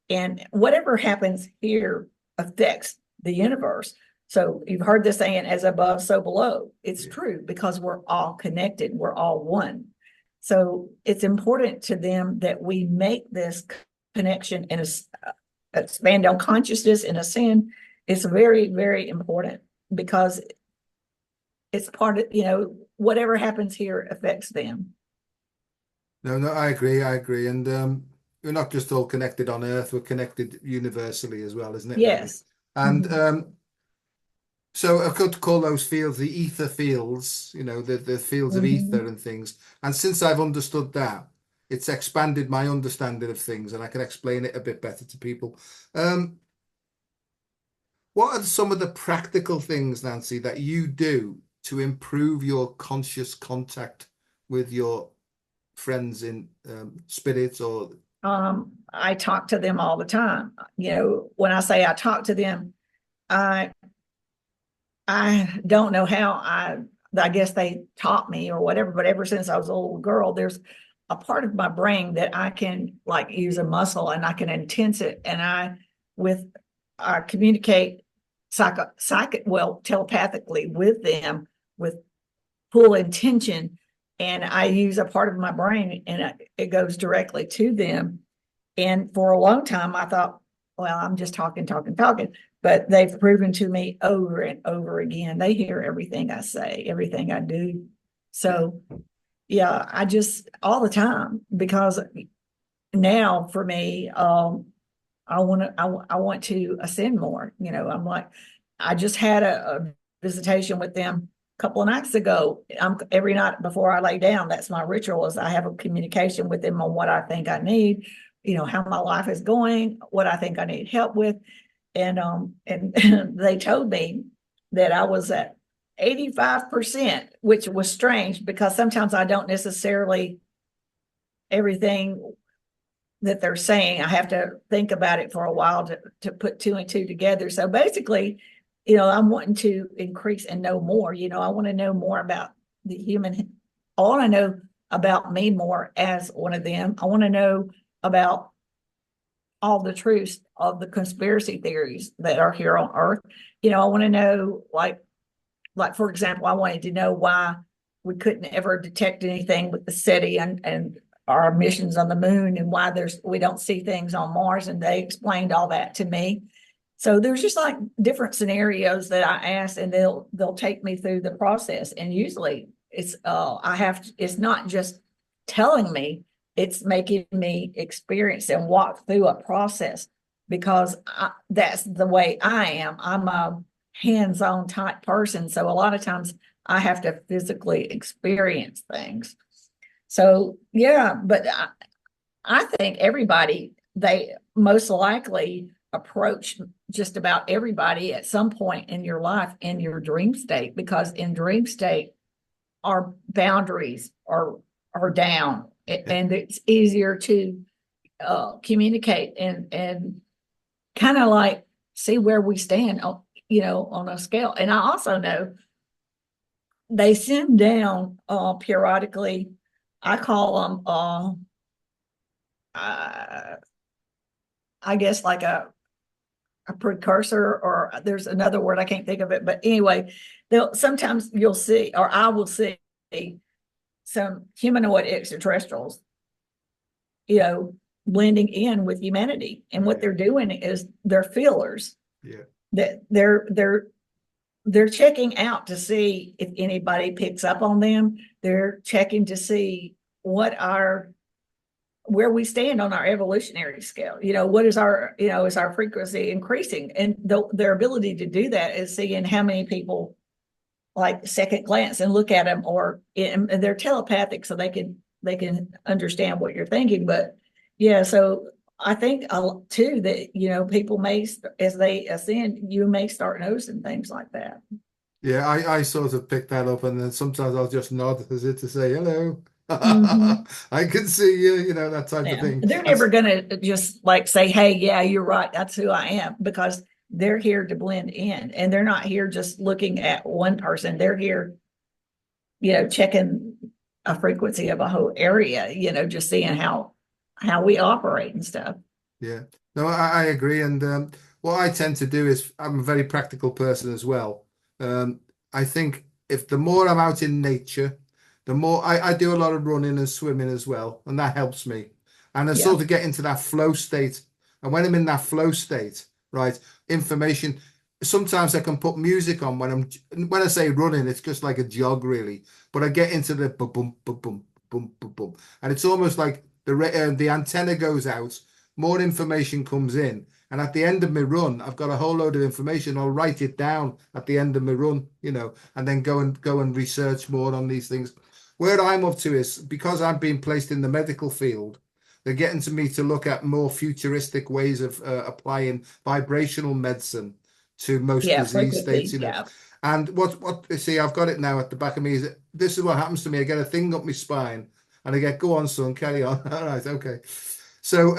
and whatever happens here affects the universe. So you've heard this saying, as above, so below. It's Yeah. true because we're all connected. We're all one. So it's important to them that we make this connection and expand on consciousness and ascend. It's very, very important because it's part of, whatever happens here affects them. No, no, I agree. I agree. And we're not just all connected on Earth, we're connected universally as well, isn't it, really? Yes. And Mhm. so I could call those fields the ether fields, the fields of ether Mhm. and things. And since I've understood that, it's expanded my understanding of things and I can explain it a bit better to people. Um, what are some of the practical things, Nancy, that you do to improve your conscious contact with your friends in spirit or I talk to them all the time. When I say I talk to them, I I don't know how I guess they taught me or whatever, but ever since I was a little girl, there's a part of my brain that I can like use a muscle and I can intense it. And with, I communicate telepathically with them with full intention. and I use a part of my brain, and it goes directly to them. And for a long time, I thought, well, I'm just talking, talking, talking. But they've proven to me over and over again. They hear everything I say, everything I do. So, yeah, I just all the time, because now for me, I want to ascend more. I'm like, I just had a visitation with them a couple of nights ago. Every night before I lay down, that's my ritual, is I have a communication with them on what I think I need, how my life is going, what I think I need help with. And they told me that I was at 85%, which was strange because sometimes I don't necessarily everything that they're saying. I have to think about it for a while to put two and two together. So basically, I'm wanting to increase and know more. I want to know more about the human. I want to know about me more as one of them. I want to know about all the truths of the conspiracy theories that are here on Earth. I want to know, like for example, I wanted to know why we couldn't ever detect anything with the SETI and our missions on the moon, and why we don't see things on Mars. And they explained all that to me. So there's just like different scenarios that I ask, and they'll take me through the process. And usually it's it's not just telling me, it's making me experience and walk through a process, because that's the way I am. I'm a hands-on type person. So a lot of times I have to physically experience things. So yeah, but I think everybody, they most likely approach just about everybody at some point in your life in your dream state, because in dream state our boundaries are down, and it's easier to communicate and kind of like see where we stand on a scale. And I also know they send down periodically, I call them I guess like a precursor, or there's another word, I can't think of it, but anyway, sometimes you'll see, or I will see, some humanoid extraterrestrials blending in with humanity. And what they're doing is they're feelers. Yeah. That they're checking out to see if anybody picks up on them. They're checking to see where we stand on our evolutionary scale. What is is our frequency increasing? And their ability to do that is seeing how many people like second glance and look at them, and they're telepathic, so they can understand what you're thinking. But yeah, so I think too that people may, as they ascend, you may start noticing things like that. Yeah, I sort of pick that up, and then sometimes I'll just nod as if to say hello. Mm-hmm. I can see you, that type of Yeah, thing. they're never gonna just like say, "Hey, yeah, you're right. That's who I am," because they're here to blend in, and they're not here just looking at one person. They're here, checking a frequency of a whole area. Just seeing how we operate and stuff. Yeah, no, I agree. And what I tend to do is I'm a very practical person as well. I think if the more I'm out in nature, the more I do a lot of running and swimming as well, and that helps me. And I Yeah, sort of get into that flow state. And when I'm in that flow state, right, information, sometimes I can put music on when I say running, it's just like a jog really. But I get into the boom, boom, boom, boom, boom, boom, boom. And it's almost like the antenna goes out, more information comes in. And at the end of my run, I've got a whole load of information. I'll write it down at the end of my run, and then go and research more on these things. Where I'm up to is, because I'm being placed in the medical field, they're getting to me to look at more futuristic ways of applying vibrational medicine to most yeah, disease states, frequency. Yeah. And what see, I've got it now at the back of me. This is what happens to me. I get a thing up my spine, and I get, go on, son, carry on. All right, okay. So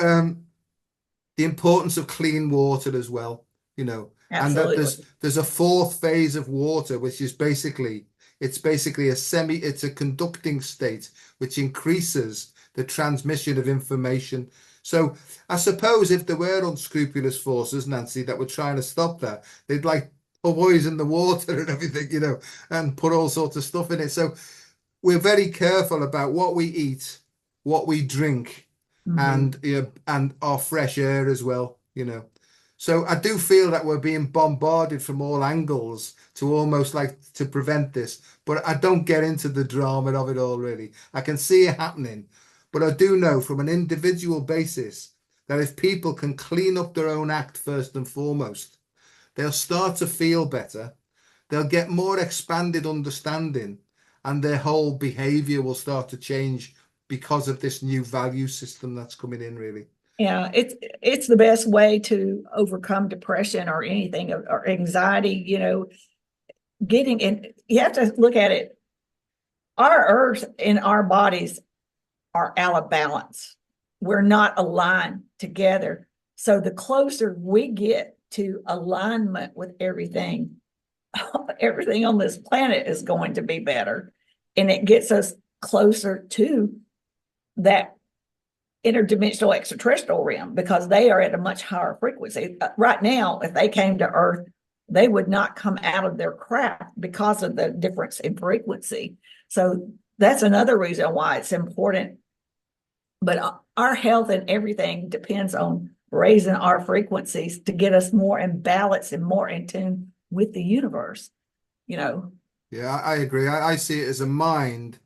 the importance of clean water as well, and that Absolutely. there's a fourth phase of water, which is basically it's a conducting state, which increases the transmission of information. So I suppose if there were unscrupulous forces, Nancy, that were trying to stop that, they'd like poison the water and everything, and put all sorts of stuff in it. So we're very careful about what we eat, what we drink, Mhm. and and our fresh air as well, So I do feel that we're being bombarded from all angles to almost like to prevent this, but I don't get into the drama of it all really. I can see it happening, but I do know from an individual basis that if people can clean up their own act first and foremost, they'll start to feel better. They'll get more expanded understanding, and their whole behavior will start to change because of this new value system that's coming in, really. Yeah, it's the best way to overcome depression or anything or anxiety, getting in. You have to look at it. Our earth and our bodies are out of balance. We're not aligned together. So the closer we get to alignment with everything, everything on this planet is going to be better. And it gets us closer to that interdimensional extraterrestrial realm because they are at a much higher frequency. Right now, if they came to Earth, they would not come out of their craft because of the difference in frequency. So that's another reason why it's important. But our health and everything depends on raising our frequencies to get us more in balance and more in tune with the universe, you know. Yeah, I agree. I see it as a mind.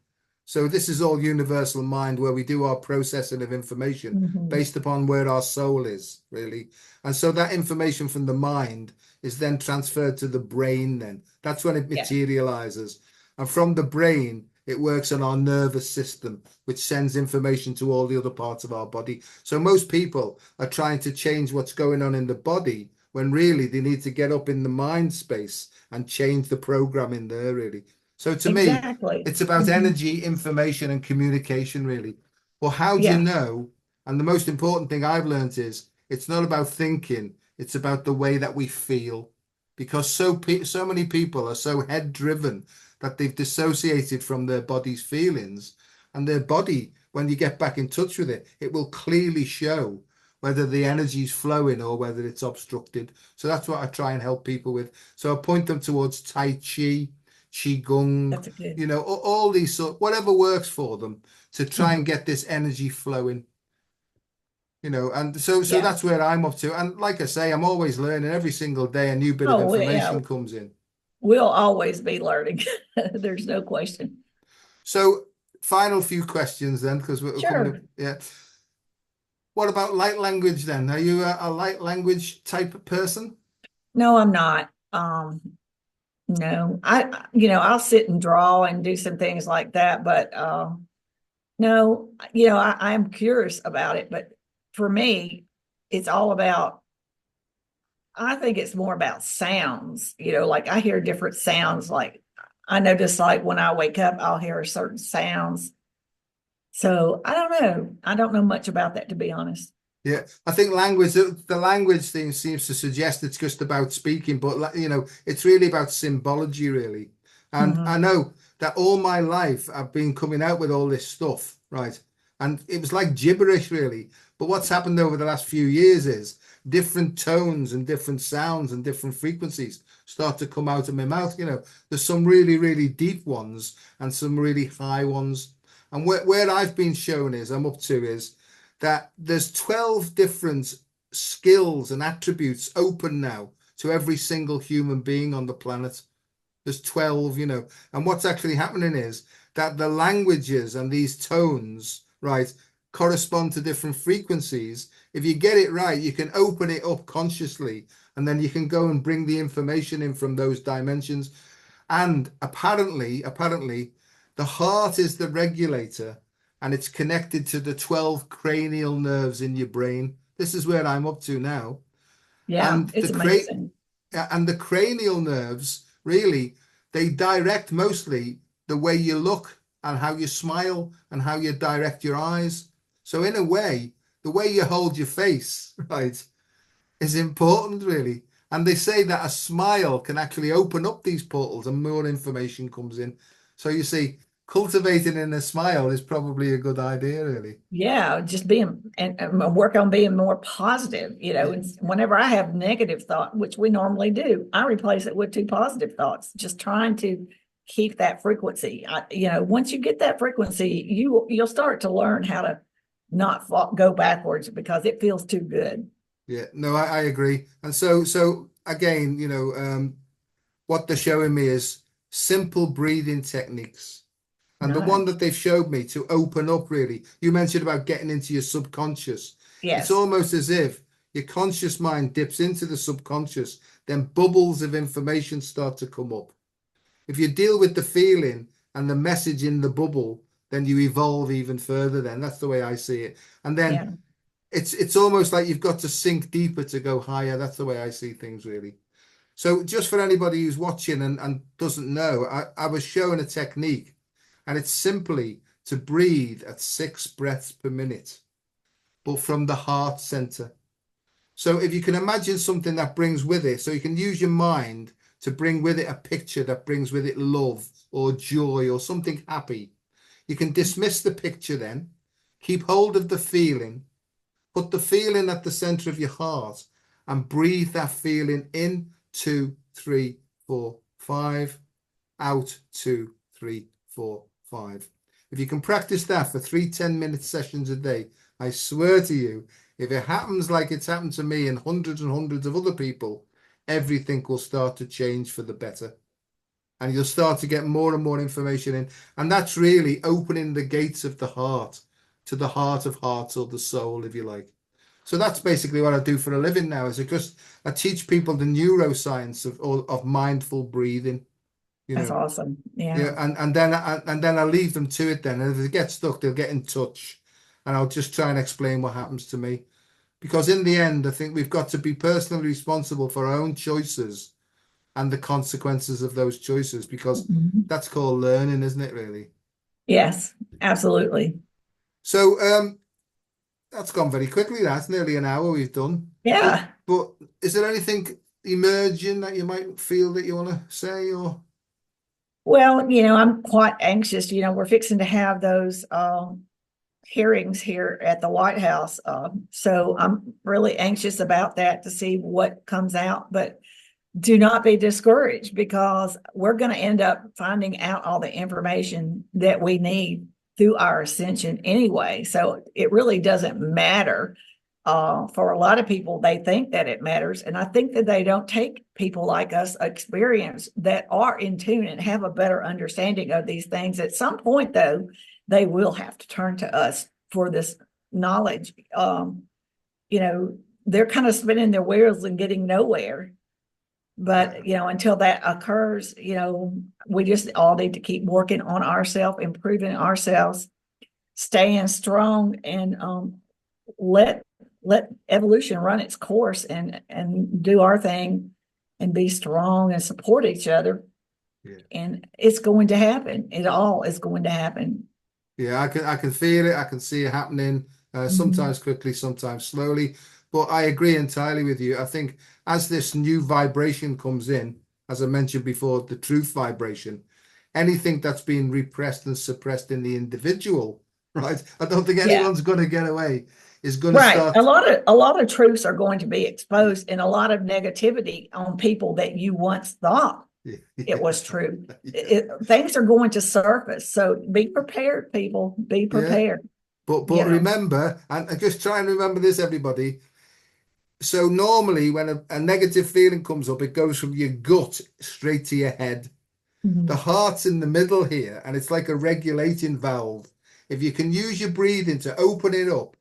So this is all universal mind where we do our processing of information Mhm. based upon where our soul is, really. And so that information from the mind is then transferred to the brain then. That's when it Yeah, materializes. And from the brain, it works on our nervous system, which sends information to all the other parts of our body. So most people are trying to change what's going on in the body when really they need to get up in the mind space and change the program in there, really. So to me, exactly. it's about Mhm. energy, information, and communication, really. Well, how do you Yeah, know? And the most important thing I've learned is it's not about thinking, it's about the way that we feel. Because so many people are so head driven that they've dissociated from their body's feelings. And their body, when you get back in touch with it, it will clearly show whether the energy is flowing or whether it's obstructed. So that's what I try and help people with. So I point them towards Tai Chi, Qigong, that's a good. all these sort, whatever works for them to try and Mhm. get this energy flowing, and so Yeah. that's where I'm up to. And like I say, I'm always learning every single day, a new bit of Oh, well, yeah. information comes in. We'll always be learning. There's no question. So final few questions then, because we're coming up. Sure. Yeah. What about light language then? Are you a light language type of person? No, I'm not. No, I'll sit and draw and do some things like that, but no, I'm curious about it. But for me, it's all about, I think it's more about sounds, like I hear different sounds. Like I notice, like when I wake up, I'll hear certain sounds. So I don't know. I don't know much about that, to be honest. Yeah, I think the language thing seems to suggest it's just about speaking, but it's really about symbology, really. And I Mhm. know that all my life I've been coming out with all this stuff, right? And it was like gibberish, really. But what's happened over the last few years is different tones and different sounds and different frequencies start to come out of my mouth. There's some really, really deep ones and some really high ones. And where I've been shown is, I'm up to is that there's 12 different skills and attributes open now to every single human being on the planet. There's 12, and what's actually happening is that the languages and these tones, right, correspond to different frequencies. If you get it right, you can open it up consciously, and then you can go and bring the information in from those dimensions. And apparently, the heart is the regulator and it's connected to the 12 cranial nerves in your brain. This is where I'm up to now. Yeah, And it's amazing. the cranial nerves really they direct mostly the way you look and how you smile and how you direct your eyes. So in a way, the way you hold your face, right, is important, really. And they say that a smile can actually open up these portals and more information comes in. So you see, cultivating in a smile is probably a good idea, really. Yeah, just being and work on being more positive, Yeah. and whenever I have negative thought, which we normally do, I replace it with two positive thoughts, just trying to keep that frequency. Once you get that frequency, you'll start to learn how to not go backwards because it feels too good. Yeah, no, I agree. And so again, what they're showing me is simple breathing techniques. And the one Nice. that they've showed me to open up, really, you mentioned about getting into your subconscious. It's Yes. almost as if your conscious mind dips into the subconscious, then bubbles of information start to come up. If you deal with the feeling and the message in the bubble, then you evolve even further. Then that's the way I see it. And then Yeah. it's almost like you've got to sink deeper to go higher. That's the way I see things, really. So just for anybody who's watching and doesn't know, I was showing a technique, and it's simply to breathe at 6 breaths per minute, but from the heart center. So if you can imagine something that brings with it, so you can use your mind to bring with it a picture that brings with it love or joy or something happy. You can dismiss the picture then, keep hold of the feeling, put the feeling at the center of your heart, and breathe that feeling in, 2, 3, 4, 5, out, 2, 3, 4, 5. If you can practice that for 3 10-minute sessions a day, I swear to you, if it happens like it's happened to me and hundreds of other people, everything will start to change for the better. And you'll start to get more and more information in. And that's really opening the gates of the heart to the heart of hearts, or the soul, if you like. So that's basically what I do for a living now, is because I teach people the neuroscience of mindful breathing, you That's know. awesome. Yeah. Yeah, and then I leave them to it then. And if they get stuck, they'll get in touch. And I'll just try and explain what happens to me. Because in the end, I think we've got to be personally responsible for our own choices and the consequences of those choices, because Mhm. that's called learning, isn't it, really? Yes, absolutely. So that's gone very quickly. That's nearly an hour we've done. But Yeah. but is there anything emerging that you might feel that you want to say, or Well, I'm quite anxious. We're fixing to have those hearings here at the White House. So I'm really anxious about that to see what comes out. But do not be discouraged, because we're going to end up finding out all the information that we need through our ascension anyway. So it really doesn't matter. For a lot of people, they think that it matters. And I think that they don't take people like us experience that are in tune and have a better understanding of these things. At some point, though, they will have to turn to us for this knowledge. They're kind of spinning their wheels and getting nowhere. But, until that occurs, we just all need to keep working on ourselves, improving ourselves, staying strong, and let evolution run its course, and do our thing, and be strong and support each other. yeah, And it's going to happen. It all is going to happen. yeah, I can feel it. I can see it happening. Mhm. Sometimes quickly, sometimes slowly. But I agree entirely with you. I think as this new vibration comes in, as I mentioned before, the truth vibration, anything that's been repressed and suppressed in the individual, right? I don't think Yeah. anyone's going to get away. Is going to Right. A start. lot of a lot of truths are going to be exposed, and a lot of negativity on people that you once thought Yeah, it yeah, was true. yeah. Things are going to surface. So be prepared, people. Be Yeah. prepared. But You know. remember, and just try and remember this, everybody. So normally when a negative feeling comes up, it goes from your gut straight to your head. The Mhm. heart's in the middle here, and it's like a regulating valve. If you can use your breathing to open it up,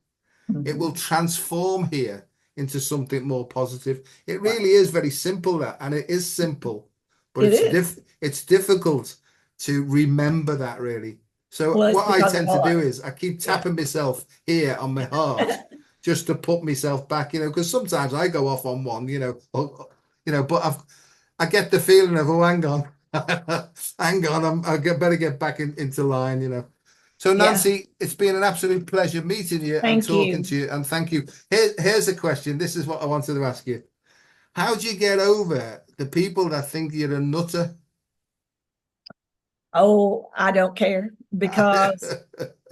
it will Mhm. transform here into something more positive. It Right. really is very simple, that, and it is simple, but It is. it's difficult to remember that, really. So Well, it's what I because of tend to all. do is I keep Yeah. tapping myself here on my heart just to put myself back, because sometimes I go off on one, but I get the feeling of, oh, hang on, hang on, better get back into line. So Yeah. Nancy, it's been an absolute pleasure meeting you and Thank talking you. to you, and thank you. Here's a question. This is what I wanted to ask you. How do you get over the people that think you're a nutter? Oh, I don't care, because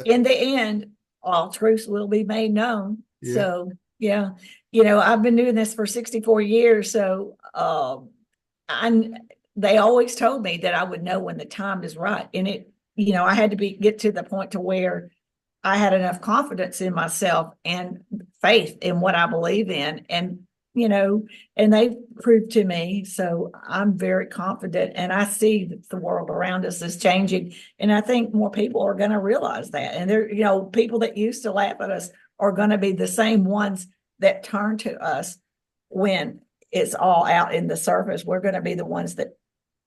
in the end, all truths will be made known. Yeah, So, yeah, I've been doing this for 64 years. So, I they always told me that I would know when the time is right. And I had to get to the point to where I had enough confidence in myself and faith in what I believe in. And they proved to me. So I'm very confident, and I see that the world around us is changing. And I think more people are going to realize that. And people that used to laugh at us are going to be the same ones that turn to us when it's all out in the surface. We're going to be the ones that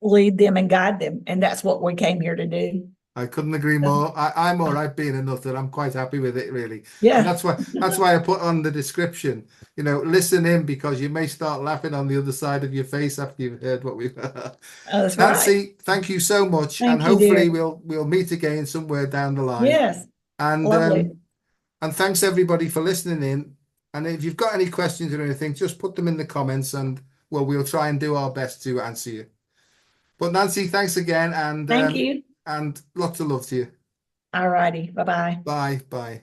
lead them and guide them. And that's what we came here to do. I couldn't agree more. I'm all right being a nutter. I'm quite happy with it, really. And Yeah, that's why I put on the description, listen in, because you may start laughing on the other side of your face after you've heard what we've heard. that's right. Nancy, thank you so much. And Thank you, hopefully dear. we'll meet again somewhere down the line. Yes, And lovely. and thanks everybody for listening in. And if you've got any questions or anything, just put them in the comments, and we'll try and do our best to answer you. But Nancy, thanks again, Thank you. and lots of love to you. All righty. Bye-bye. Bye. Bye.